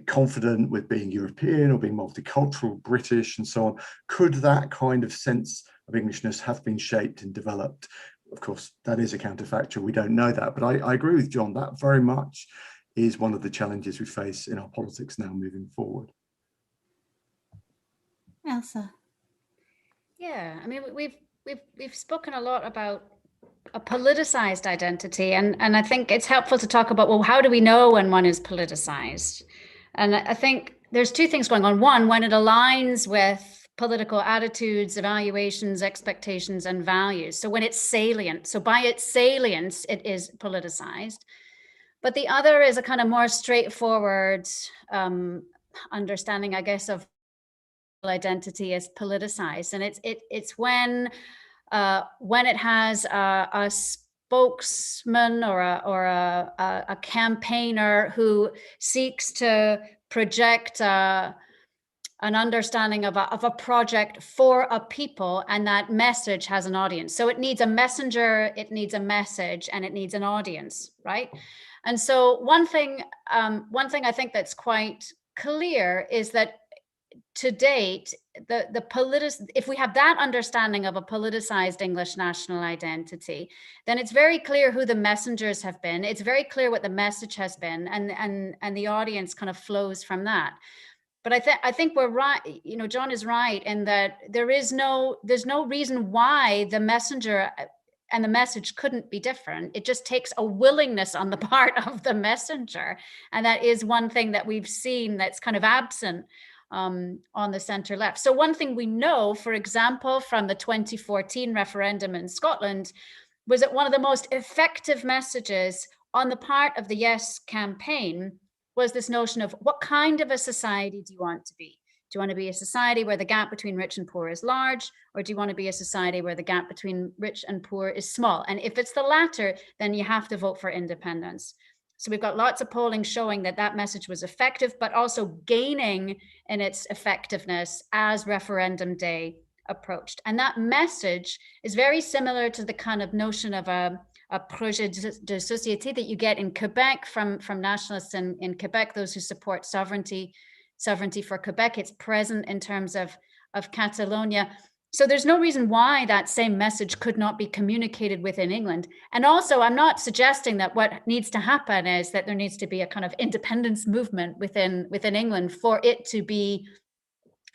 confident with being European or being multicultural, British and so on, could that kind of sense of Englishness have been shaped and developed? Of course, that is a counterfactual. We don't know that, but I agree with John. That very much is one of the challenges we face in our politics now moving forward. Ailsa. Yeah, I mean, we've spoken a lot about a politicized identity, and I think it's helpful to talk about, well, how do we know when one is politicized? And I think there's two things going on. One, when it aligns with political attitudes, evaluations, expectations, and values. So when it's salient, so by its salience, it is politicized. But the other is a kind of more straightforward understanding, I guess, of identity as politicized. And it's when it has a spokesman or a campaigner who seeks to project an understanding of a project for a people, and that message has an audience. So it needs a messenger, it needs a message, and it needs an audience, right? And so one thing I think that's quite clear is that to date, if we have that understanding of a politicized English national identity, then it's very clear who the messengers have been. It's very clear what the message has been, and the audience kind of flows from that. But I think we're right. You know, John is right in that there's no reason why the messenger and the message couldn't be different. It just takes a willingness on the part of the messenger, and that is one thing that we've seen that's kind of absent on the centre left. So one thing we know, for example, from the 2014 referendum in Scotland, was that one of the most effective messages on the part of the Yes campaign was this notion of, what kind of a society do you want to be? Do you want to be a society where the gap between rich and poor is large, or do you want to be a society where the gap between rich and poor is small? And if it's the latter, then you have to vote for independence. So we've got lots of polling showing that that message was effective, but also gaining in its effectiveness as referendum day approached. And that message is very similar to the kind of notion of a projet de société that you get in Quebec from nationalists in Quebec, those who support sovereignty for Quebec. It's present in terms of Catalonia. So there's no reason why that same message could not be communicated within England. And also, I'm not suggesting that what needs to happen is that there needs to be a kind of independence movement within England for it to be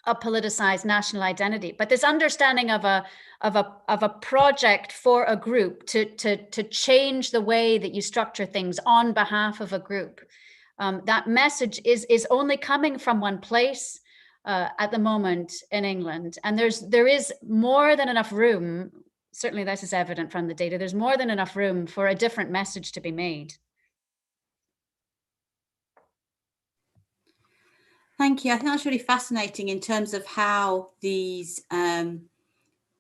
a politicized national identity. But this understanding of a project for a group to change the way that you structure things on behalf of a group, that message is only coming from one place at the moment in England. And there is more than enough room, certainly this is evident from the data, there's more than enough room for a different message to be made. Thank you. I think that's really fascinating in terms of how these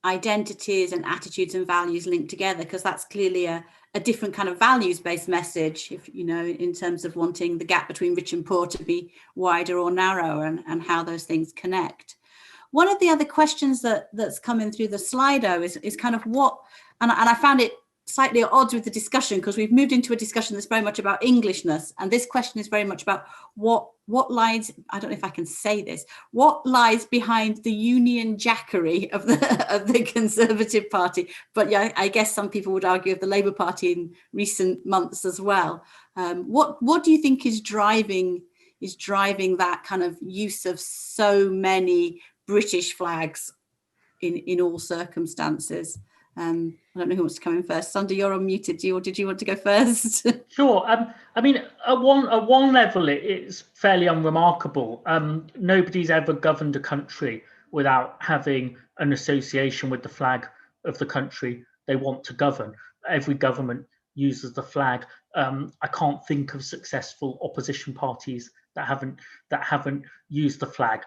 identities and attitudes and values link together, because that's clearly a different kind of values-based message, if you know, in terms of wanting the gap between rich and poor to be wider or narrower, and how those things connect. One of the other questions that's coming through the Slido is kind of what, and I found it slightly at odds with the discussion, because we've moved into a discussion that's very much about Englishness, and this question is very much about what lies, I don't know if I can say this, what lies behind the Union Jackery of the Conservative Party. But yeah, I guess some people would argue of the Labour Party in recent months as well. What do you think is driving that kind of use of so many British flags in all circumstances? I don't know who wants to come in first. Sunder, you're unmuted. Did you want to go first? Sure. I mean, at one level, it's fairly unremarkable. Nobody's ever governed a country without having an association with the flag of the country they want to govern. Every government uses the flag. I can't think of successful opposition parties that haven't used the flag.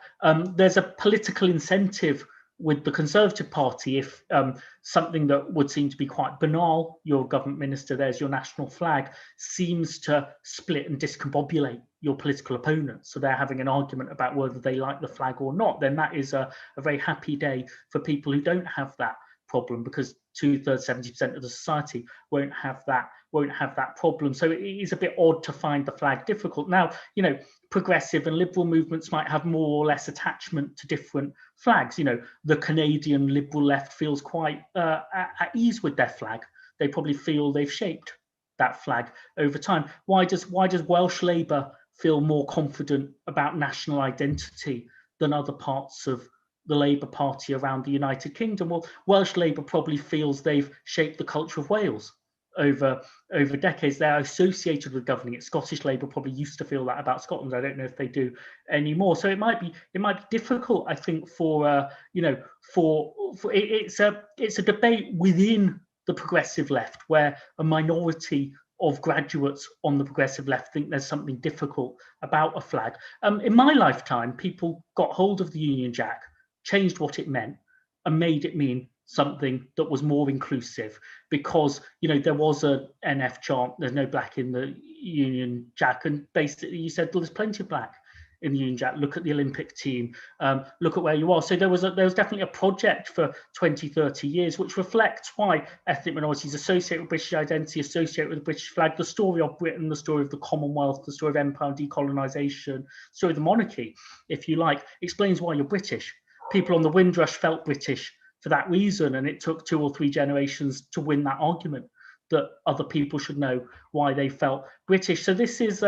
There's a political incentive with the Conservative Party if something that would seem to be quite banal, your government minister, there's your national flag, seems to split and discombobulate your political opponents. So they're having an argument about whether they like the flag or not. Then that is a very happy day for people who don't have that problem, because 2/3, 70% of the society won't have that problem. So it is a bit odd to find the flag difficult. Now, you know, progressive and liberal movements might have more or less attachment to different flags. You know, the Canadian liberal left feels quite at ease with their flag. They probably feel they've shaped that flag over time. Why does Welsh Labour feel more confident about national identity than other parts of the Labour Party around the United Kingdom? Well, Welsh Labour probably feels they've shaped the culture of Wales over decades. They're associated with governing it. Scottish Labour probably used to feel that about Scotland. I don't know if they do anymore. So it might be difficult, I think, for it's a debate within the progressive left, where a minority of graduates on the progressive left think there's something difficult about a flag. In my lifetime, people got hold of the Union Jack, changed what it meant, and made it mean something that was more inclusive, because, you know, there was a NF chant, there's no black in the Union Jack, and basically you said, well, there's plenty of black in the Union Jack. Look at the Olympic team, look at where you are. So there was definitely a project for 20, 30 years, which reflects why ethnic minorities associate with British identity, associate with the British flag, the story of Britain, the story of the Commonwealth, the story of empire and decolonisation, the story of the monarchy, if you like, explains why you're British. People on the Windrush felt British for that reason, and it took 2 or 3 generations to win that argument that other people should know why they felt British. So this is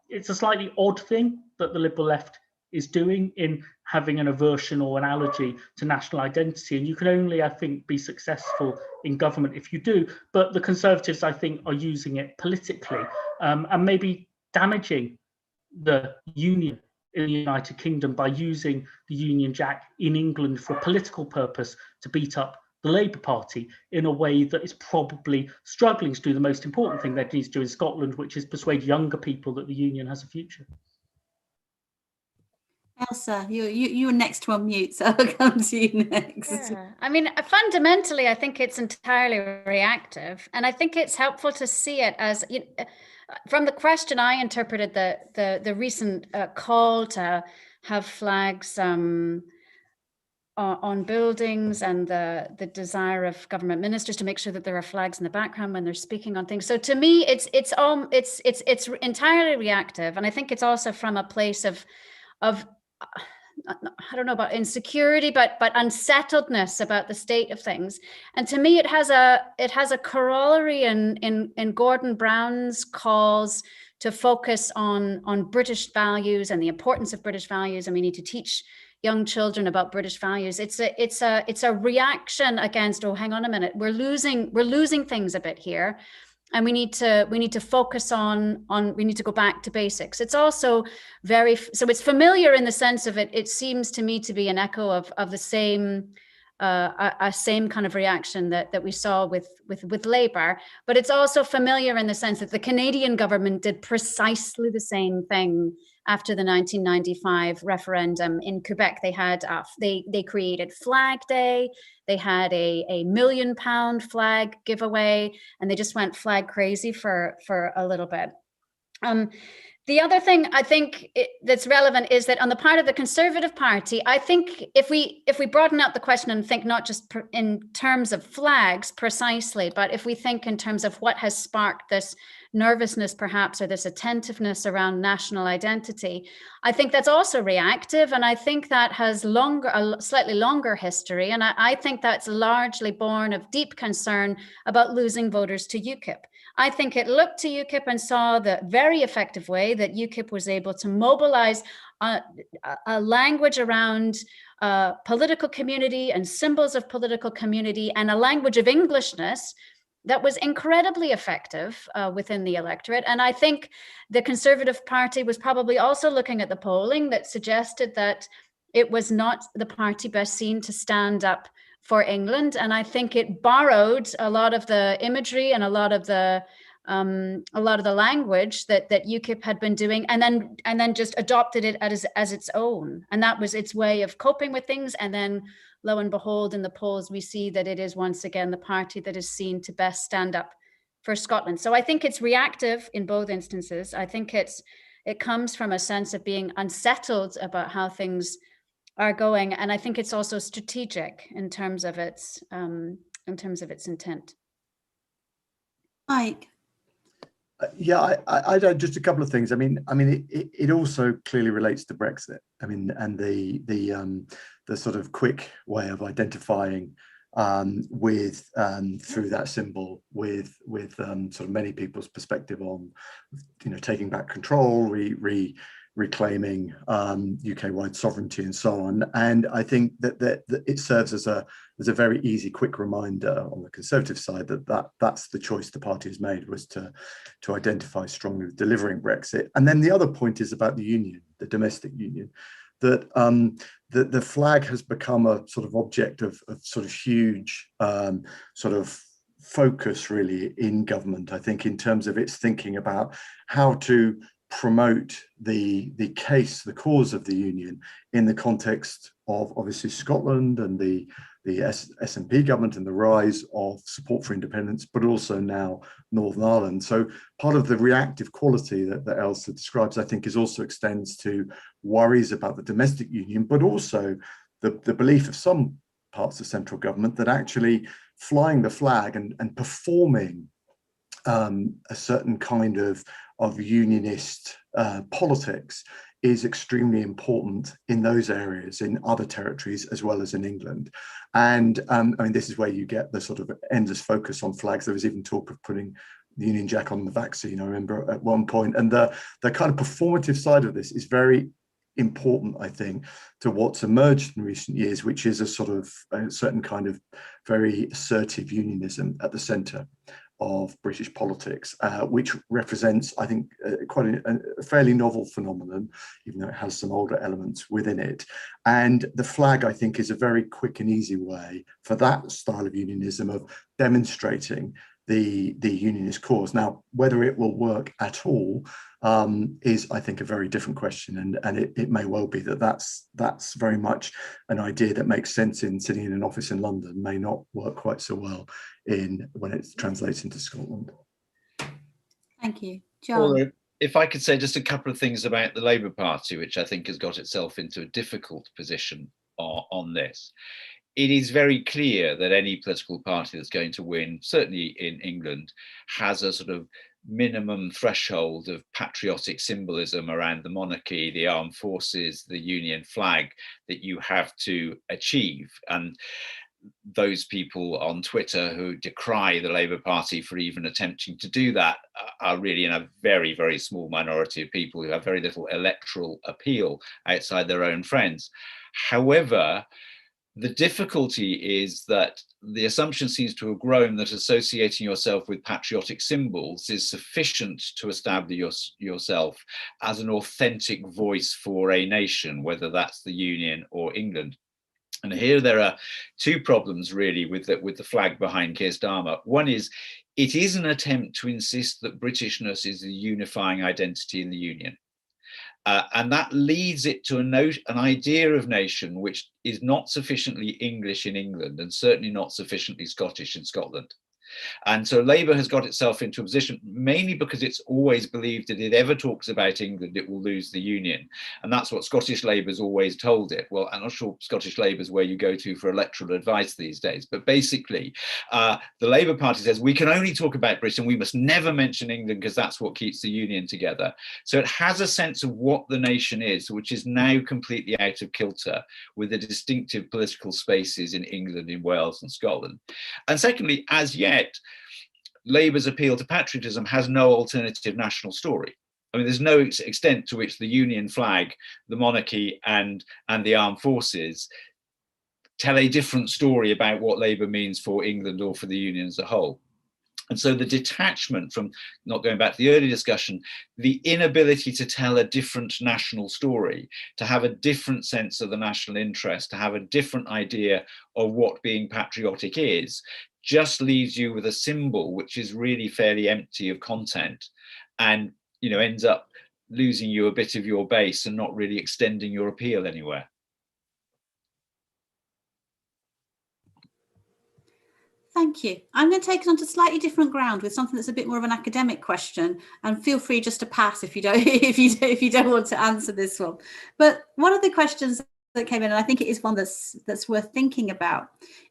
it's a slightly odd thing that the liberal left is doing in having an aversion or an allergy to national identity, and you can only, I think, be successful in government if you do. But the Conservatives, I think, are using it politically and maybe damaging the union in the United Kingdom by using the Union Jack in England for a political purpose to beat up the Labour Party in a way that is probably struggling to do the most important thing that needs to do in Scotland, which is persuade younger people that the union has a future. Ailsa, you were next to unmute, so I'll come to you next. Yeah. I mean, fundamentally, I think it's entirely reactive, and I think it's helpful to see it as, you know, from the question, I interpreted the recent call to have flags on buildings, and the desire of government ministers to make sure that there are flags in the background when they're speaking on things. So to me, it's entirely reactive, and I think it's also from a place of I don't know about insecurity, but unsettledness about the state of things. And to me, it has a corollary in Gordon Brown's calls to focus on British values and the importance of British values, and we need to teach young children about British values. It's a reaction against, oh, hang on a minute, we're losing things a bit here. And we need to focus on we need to go back to basics. It's also so it's familiar in the sense of it seems to me to be an echo of the same same kind of reaction that we saw with Labour, but it's also familiar in the sense that the Canadian government did precisely the same thing after the 1995 referendum in Quebec. They had they created Flag Day. They had a £1 million flag giveaway, and they just went flag crazy for a little bit. The other thing I think that's relevant is that on the part of the Conservative Party, I think if we broaden out the question and think not just in terms of flags precisely, but if we think in terms of what has sparked this nervousness perhaps, or this attentiveness around national identity, I think that's also reactive, and I think that has a slightly longer history, and I think that's largely born of deep concern about losing voters to UKIP. I think it looked to UKIP and saw the very effective way that UKIP was able to mobilize a language around political community and symbols of political community, and a language of Englishness that was incredibly effective within the electorate. And I think the Conservative Party was probably also looking at the polling that suggested that it was not the party best seen to stand up for England. And I think it borrowed a lot of the imagery and a lot of the a lot of the language that UKIP had been doing, and then just adopted it as its own. And that was its way of coping with things. And then lo and behold, in the polls, we see that it is once again the party that is seen to best stand up for Scotland. So I think it's reactive in both instances. I think it comes from a sense of being unsettled about how things are going. And I think it's also strategic in terms of its intent. Mike. Yeah, I just a couple of things. I mean, it also clearly relates to Brexit. I mean, and the sort of quick way of identifying with through that symbol with sort of many people's perspective on, taking back control, reclaiming UK-wide sovereignty and so on. And I think that it serves as a very easy, quick reminder on the Conservative side that's the choice the party has made, was to identify strongly with delivering Brexit. And then the other point is about the union, the domestic union, that the flag has become a sort of object of sort of huge sort of focus really in government, I think, in terms of its thinking about how to promote the cause of the union in the context of obviously Scotland and the SNP government and the rise of support for independence, but also now Northern Ireland. So part of the reactive quality that Ailsa describes, I think, also extends to worries about the domestic union, but also the belief of some parts of central government that actually flying the flag and performing a certain kind of unionist politics is extremely important in those areas, in other territories, as well as in England. And this is where you get the sort of endless focus on flags. There was even talk of putting the Union Jack on the vaccine, I remember at one point. And the kind of performative side of this is very important, I think, to what's emerged in recent years, which is a sort of a certain kind of very assertive unionism at the centre of British politics, which represents, I think, quite a fairly novel phenomenon, even though it has some older elements within it. And the flag, I think, is a very quick and easy way for that style of unionism of demonstrating the unionist cause. Now, whether it will work at all is, I think, a very different question, and it may well be that's very much an idea that makes sense in sitting in an office in London, may not work quite so well when it translates into Scotland. Thank you, John. Paula, if I could say just a couple of things about the Labour Party, which I think has got itself into a difficult position on this. It is very clear that any political party that's going to win, certainly in England, has a sort of minimum threshold of patriotic symbolism around the monarchy, the armed forces, the Union flag that you have to achieve. And those people on Twitter who decry the Labour Party for even attempting to do that are really in a very, very small minority of people who have very little electoral appeal outside their own friends. However, the difficulty is that the assumption seems to have grown that associating yourself with patriotic symbols is sufficient to establish yourself as an authentic voice for a nation, whether that's the Union or England. And here there are two problems really with the flag behind Keir Starmer. One is it is an attempt to insist that Britishness is the unifying identity in the Union. And that leads it to an idea of nation which is not sufficiently English in England and certainly not sufficiently Scottish in Scotland. And so Labour has got itself into a position mainly because it's always believed that if it ever talks about England, it will lose the Union. And that's what Scottish Labour's always told it. Well, I'm not sure Scottish Labour's where you go to for electoral advice these days, but basically the Labour Party says we can only talk about Britain, we must never mention England because that's what keeps the Union together. So it has a sense of what the nation is, which is now completely out of kilter with the distinctive political spaces in England, in Wales and Scotland. And secondly, as yet, Labour's appeal to patriotism has no alternative national story. I mean, there's no extent to which the Union flag, the monarchy and the armed forces tell a different story about what Labour means for England or for the Union as a whole. And so the detachment from, not going back to the early discussion, the inability to tell a different national story, to have a different sense of the national interest, to have a different idea of what being patriotic is, just leaves you with a symbol which is really fairly empty of content, and ends up losing you a bit of your base and not really extending your appeal anywhere. Thank you. I'm going to take it onto slightly different ground with something that's a bit more of an academic question, and feel free just to pass if you don't if you don't want to answer this one. But one of the questions that came in, and I think it is one that's worth thinking about,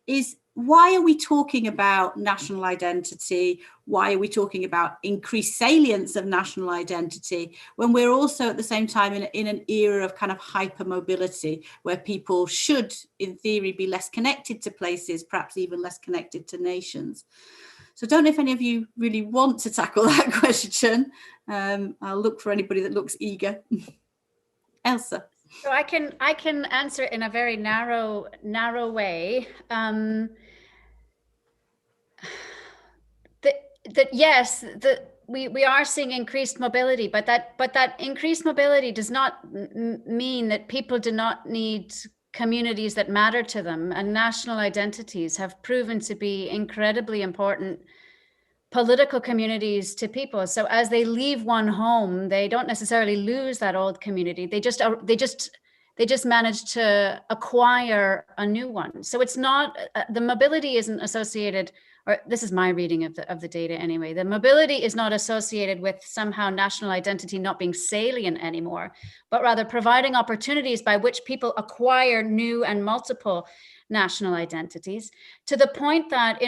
is why are we talking about national identity? Why are we talking about increased salience of national identity when we're also at the same time in an era of kind of hypermobility, where people should, in theory, be less connected to places, perhaps even less connected to nations? So I don't know if any of you really want to tackle that question. I'll look for anybody that looks eager. Ailsa. So I can answer it in a very narrow way. Yes, we are seeing increased mobility, but that increased mobility does not mean that people do not need communities that matter to them, and national identities have proven to be incredibly important political communities to people. So as they leave one home, they don't necessarily lose that old community. They just manage to acquire a new one. So it's not, the mobility isn't associated, or this is my reading of the data anyway, the mobility is not associated with somehow national identity not being salient anymore, but rather providing opportunities by which people acquire new and multiple national identities, to the point that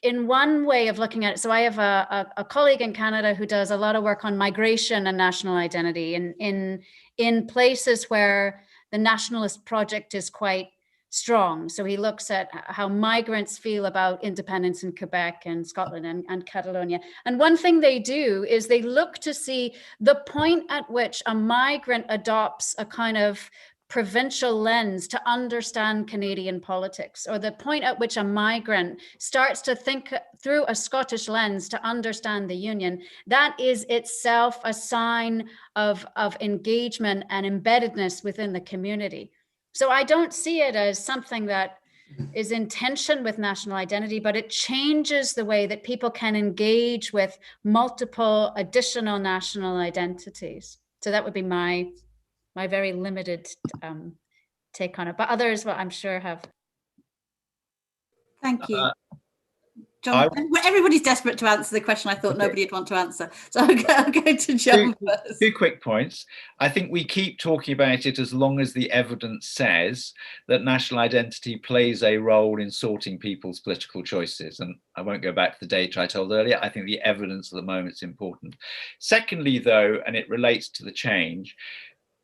in one way of looking at it, so I have a colleague in Canada who does a lot of work on migration and national identity in places where the nationalist project is quite strong. So he looks at how migrants feel about independence in Quebec and Scotland and Catalonia. And one thing they do is they look to see the point at which a migrant adopts a kind of provincial lens to understand Canadian politics, or the point at which a migrant starts to think through a Scottish lens to understand the Union. That is itself a sign of engagement and embeddedness within the community. So I don't see it as something that is in tension with national identity, but it changes the way that people can engage with multiple additional national identities. So that would be my very limited take on it, but others, well, I'm sure have. Thank you. John, everybody's desperate to answer the question I thought nobody would want to answer. So I'll go to John first. 2 quick points. I think we keep talking about it as long as the evidence says that national identity plays a role in sorting people's political choices. And I won't go back to the data I told earlier. I think the evidence at the moment is important. Secondly, though, and it relates to the change,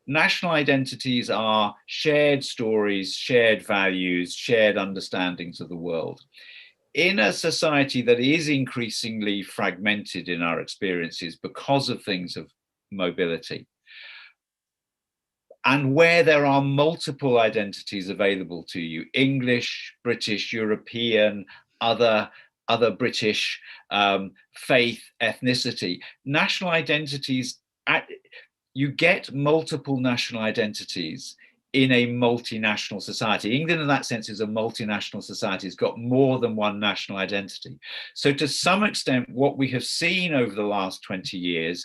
national identities are shared stories, shared values, shared understandings of the world. In a society that is increasingly fragmented in our experiences because of things of mobility, and where there are multiple identities available to you, English, British, European, other British, faith, ethnicity, national identities, you get multiple national identities in a multinational society. England, in that sense, is a multinational society. It's got more than one national identity. So to some extent, what we have seen over the last 20 years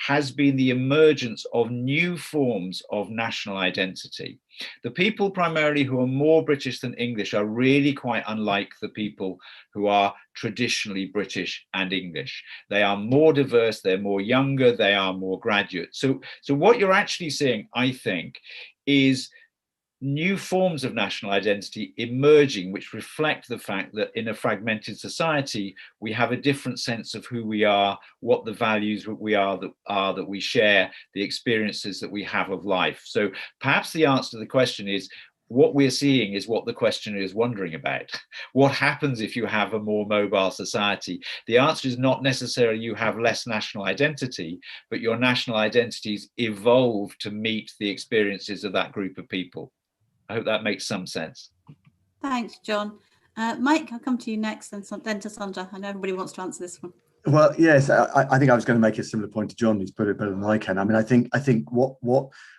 has been the emergence of new forms of national identity. The people primarily who are more British than English are really quite unlike the people who are traditionally British and English. They are more diverse, they're more younger, they are more graduate. So what you're actually seeing, I think, is new forms of national identity emerging, which reflect the fact that in a fragmented society, we have a different sense of who we are, what the values we are that we share, the experiences that we have of life. So perhaps the answer to the question is, what we're seeing is what the questioner is wondering about. What happens if you have a more mobile society? The answer is not necessarily you have less national identity, but your national identities evolve to meet the experiences of that group of people. I hope that makes some sense. Thanks, John. Mike, I'll come to you next, and then to Sunder. I know everybody wants to answer this one. Well, yes, I think I was going to make a similar point to John. He's put it better than I can. I mean, I think what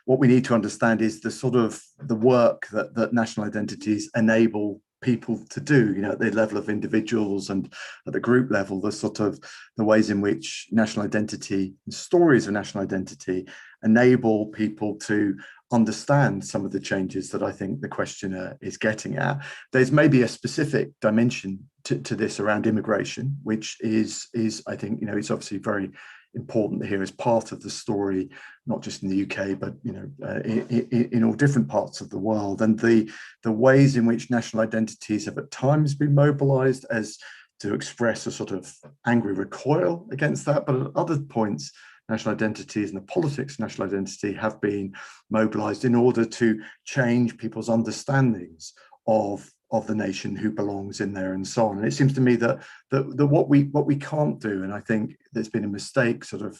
we need to understand is the sort of the work that national identities enable people to do, at the level of individuals and at the group level, the ways in which national identity, stories of national identity, enable people to understand some of the changes that I think the questioner is getting at. There's maybe a specific dimension to this around immigration, which is I think, it's obviously very important here as part of the story, not just in the UK, but in all different parts of the world, and the ways in which national identities have at times been mobilized as to express a sort of angry recoil against that, but at other points national identities and the politics of national identity have been mobilized in order to change people's understandings of the nation, who belongs in there, and so on. And it seems to me that what we can't do, and I think there's been a mistake sort of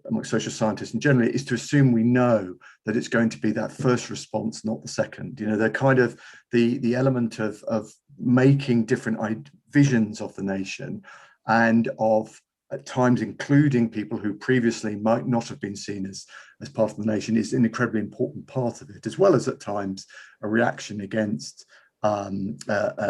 among social scientists in general, is to assume we know that it's going to be that first response, not the second. They're kind of the element of making different visions of the nation, and of at times including people who previously might not have been seen as part of the nation, is an incredibly important part of it, as well as at times a reaction against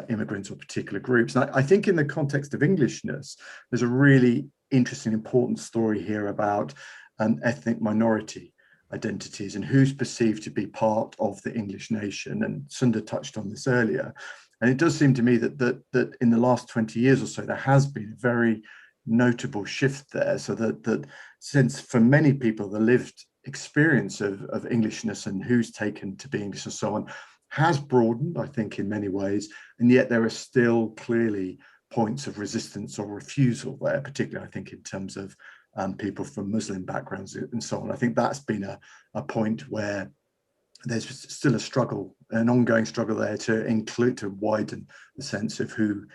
immigrants or particular groups. And I think in the context of Englishness, there's a really interesting, important story here about ethnic minority identities and who's perceived to be part of the English nation. And Sunder touched on this earlier. And it does seem to me that in the last 20 years or so, there has been a very notable shift there, so that since for many people the lived experience of Englishness and who's taken to be English and so on has broadened, I think, in many ways, and yet there are still clearly points of resistance or refusal there, particularly I think in terms of people from Muslim backgrounds and so on. I think that's been a point where there's still a struggle, an ongoing struggle there to widen the sense of who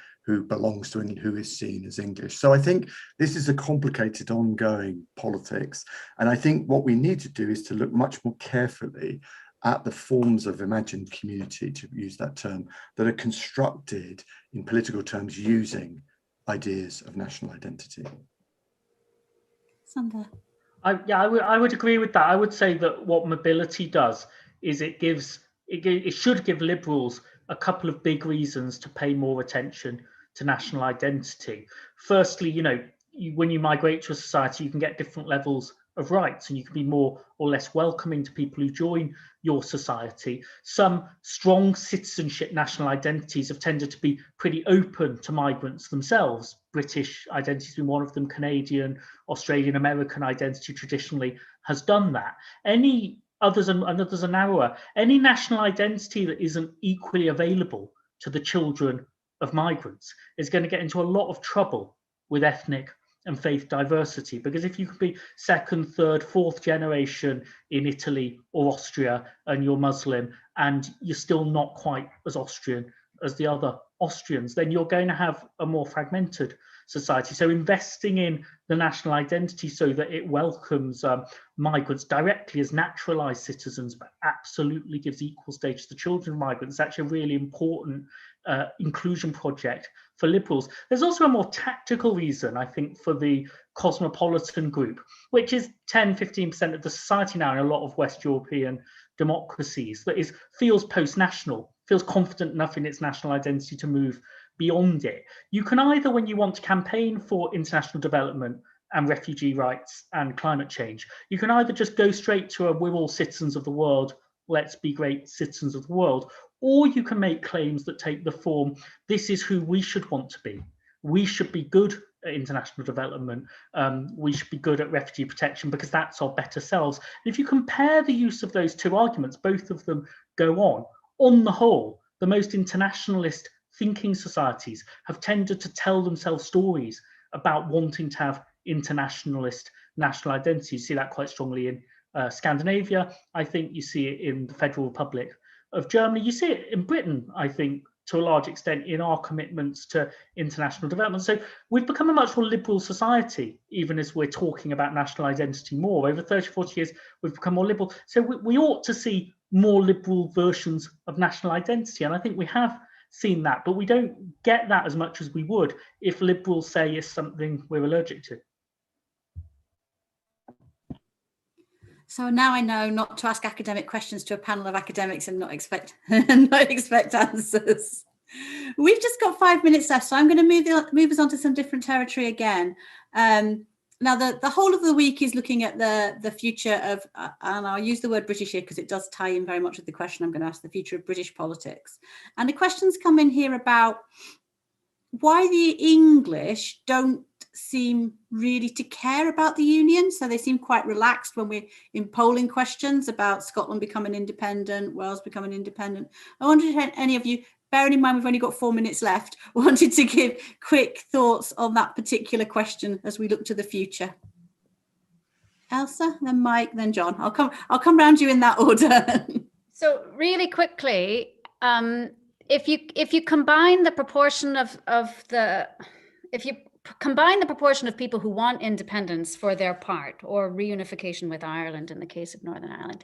belongs to England, who is seen as English. So I think this is a complicated, ongoing politics. And I think what we need to do is to look much more carefully at the forms of imagined community, to use that term, that are constructed in political terms using ideas of national identity. Sunder. I would agree with that. I would say that what mobility does is it should give liberals a couple of big reasons to pay more attention to national identity. Firstly, when you migrate to a society, you can get different levels of rights, and you can be more or less welcoming to people who join your society. Some strong citizenship national identities have tended to be pretty open to migrants themselves. British identity has been one of them. Canadian, Australian, American identity traditionally has done that. Others are narrower. Any national identity that isn't equally available to the children of migrants is going to get into a lot of trouble with ethnic and faith diversity, because if you could be second, third, fourth generation in Italy or Austria and you're Muslim and you're still not quite as Austrian as the other Austrians, then you're going to have a more fragmented society. So investing in the national identity so that it welcomes migrants directly as naturalized citizens, but absolutely gives equal status to children of migrants, is actually a really important inclusion project for liberals. There's also a more tactical reason, I think, for the cosmopolitan group, which is 10-15% of the society now in a lot of West European democracies, that feels post-national, feels confident enough in its national identity to move beyond it. You can either, when you want to campaign for international development and refugee rights and climate change, you can either just go straight to we're all citizens of the world, let's be great citizens of the world, or you can make claims that take the form, this is who we should want to be. We should be good at international development. We should be good at refugee protection because that's our better selves. And if you compare the use of those two arguments, both of them go on the whole, the most internationalist thinking societies have tended to tell themselves stories about wanting to have internationalist national identity. You see that quite strongly in Scandinavia. I think you see it in the Federal Republic of Germany. You see it in Britain, I think, to a large extent in our commitments to international development. So we've become a much more liberal society, even as we're talking about national identity more. Over 30, 40 years, we've become more liberal. So we ought to see more liberal versions of national identity. And I think we have seen that, but we don't get that as much as we would if liberals say it's something we're allergic to. So now I know not to ask academic questions to a panel of academics and not expect answers. We've just got 5 minutes left, so I'm going to move us on to some different territory again. Now, the whole of the week is looking at the future of, and I'll use the word British here because it does tie in very much with the question I'm going to ask, the future of British politics. And the questions come in here about why the English don't seem really to care about the union. So they seem quite relaxed when we're in polling questions about Scotland becoming independent, Wales becoming independent. I wonder if any of you, bearing in mind we've only got 4 minutes left, wanted to give quick thoughts on that particular question as we look to the future. Ailsa, then Mike, then John. I'll come round you in that order. So really quickly, if you combine the proportion combine the proportion of people who want independence for their part, or reunification with Ireland in the case of Northern Ireland,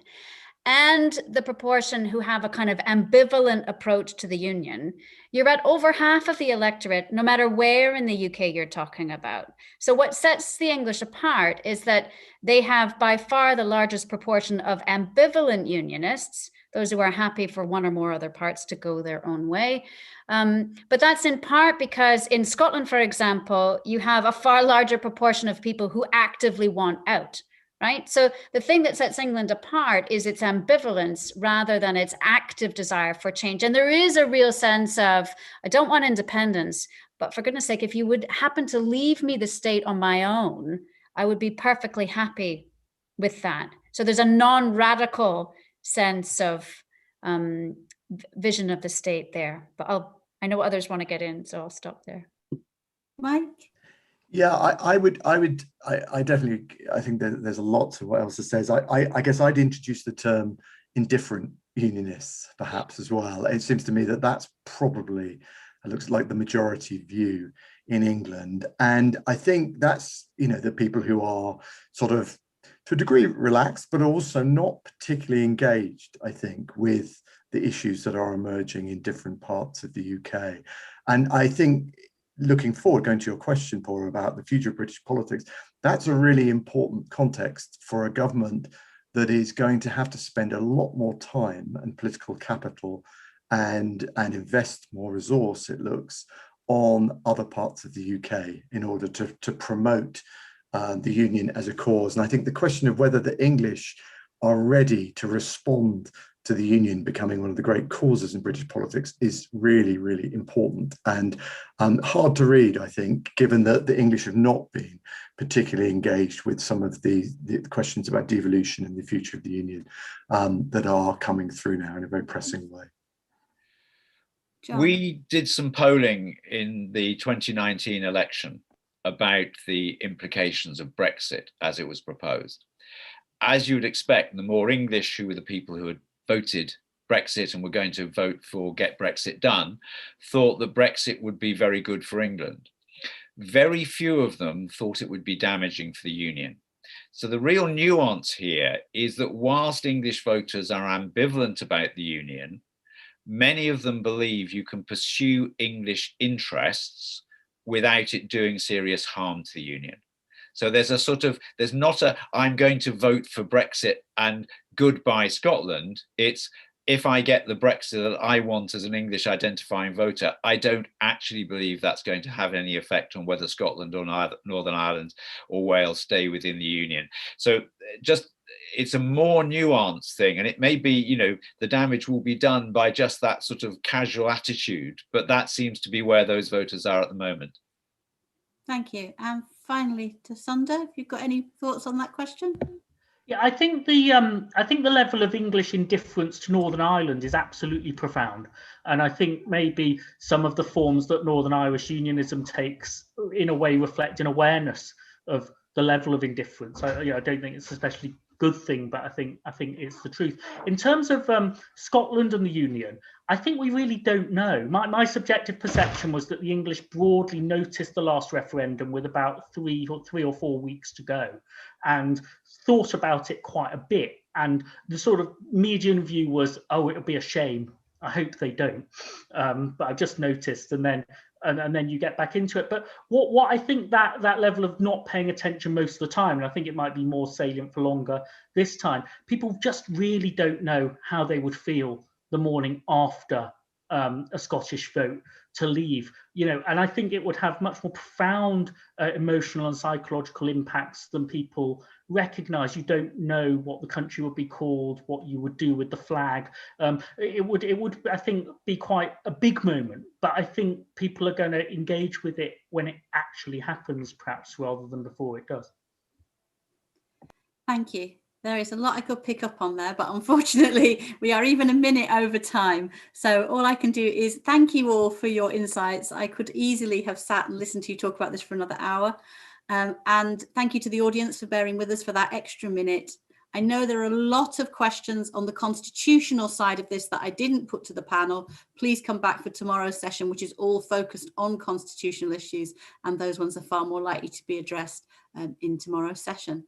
and the proportion who have a kind of ambivalent approach to the union, you're at over half of the electorate, no matter where in the UK you're talking about. So what sets the English apart is that they have by far the largest proportion of ambivalent unionists, those who are happy for one or more other parts to go their own way. But that's in part because in Scotland, for example, you have a far larger proportion of people who actively want out. Right. So the thing that sets England apart is its ambivalence rather than its active desire for change. And there is a real sense of, I don't want independence, but for goodness sake, if you would happen to leave me the state on my own, I would be perfectly happy with that. So there's a non-radical sense of vision of the state there. But I know others want to get in, so I'll stop there. Mike? Yeah, I definitely, I think that there's a lot to what Ailsa says. I guess I'd introduce the term indifferent unionists perhaps as well. It seems to me that that's probably, it looks like the majority view in England. And I think that's, the people who are sort of to a degree relaxed, but also not particularly engaged, I think, with the issues that are emerging in different parts of the UK. And I think, looking forward, going to your question, Paula, about the future of British politics, that's a really important context for a government that is going to have to spend a lot more time and political capital and invest more resource, it looks, on other parts of the UK in order to promote the union as a cause. And I think the question of whether the English are ready to respond to the union becoming one of the great causes in British politics is really, really important and hard to read, I think, given that the English have not been particularly engaged with some of the questions about devolution and the future of the union that are coming through now in a very pressing way. John? We did some polling in the 2019 election about the implications of Brexit as it was proposed. As you would expect, the more English, who were the people who had voted Brexit and were going to vote for Get Brexit Done, thought that Brexit would be very good for England. Very few of them thought it would be damaging for the union. So the real nuance here is that whilst English voters are ambivalent about the union, many of them believe you can pursue English interests without it doing serious harm to the union. So there's a sort of, there's not a, I'm going to vote for Brexit and goodbye Scotland. It's, if I get the Brexit that I want as an English identifying voter, I don't actually believe that's going to have any effect on whether Scotland or Northern Ireland or Wales stay within the union. So just, it's a more nuanced thing, and it may be, the damage will be done by just that sort of casual attitude, but that seems to be where those voters are at the moment. Thank you. And finally to Sunder, if you've got any thoughts on that question? Yeah, I think the level of English indifference to Northern Ireland is absolutely profound, and I think maybe some of the forms that Northern Irish unionism takes, in a way, reflect an awareness of the level of indifference. I don't think it's especially good thing, but I think it's the truth. In terms of Scotland and the union, I think we really don't know. My subjective perception was that the English broadly noticed the last referendum with about three or four weeks to go and thought about it quite a bit. And the sort of median view was, oh, it'll be a shame. I hope they don't. But I just noticed, and then you get back into it. But what I think that level of not paying attention most of the time, and I think it might be more salient for longer this time, people just really don't know how they would feel the morning after a Scottish vote to leave, and I think it would have much more profound emotional and psychological impacts than people recognise. You don't know what the country would be called, what you would do with the flag. It would, I think, be quite a big moment, but I think people are going to engage with it when it actually happens, perhaps, rather than before it does. Thank you. There is a lot I could pick up on there, but unfortunately we are even a minute over time. So all I can do is thank you all for your insights. I could easily have sat and listened to you talk about this for another hour. And thank you to the audience for bearing with us for that extra minute. I know there are a lot of questions on the constitutional side of this that I didn't put to the panel. Please come back for tomorrow's session, which is all focused on constitutional issues, and those ones are far more likely to be addressed in tomorrow's session.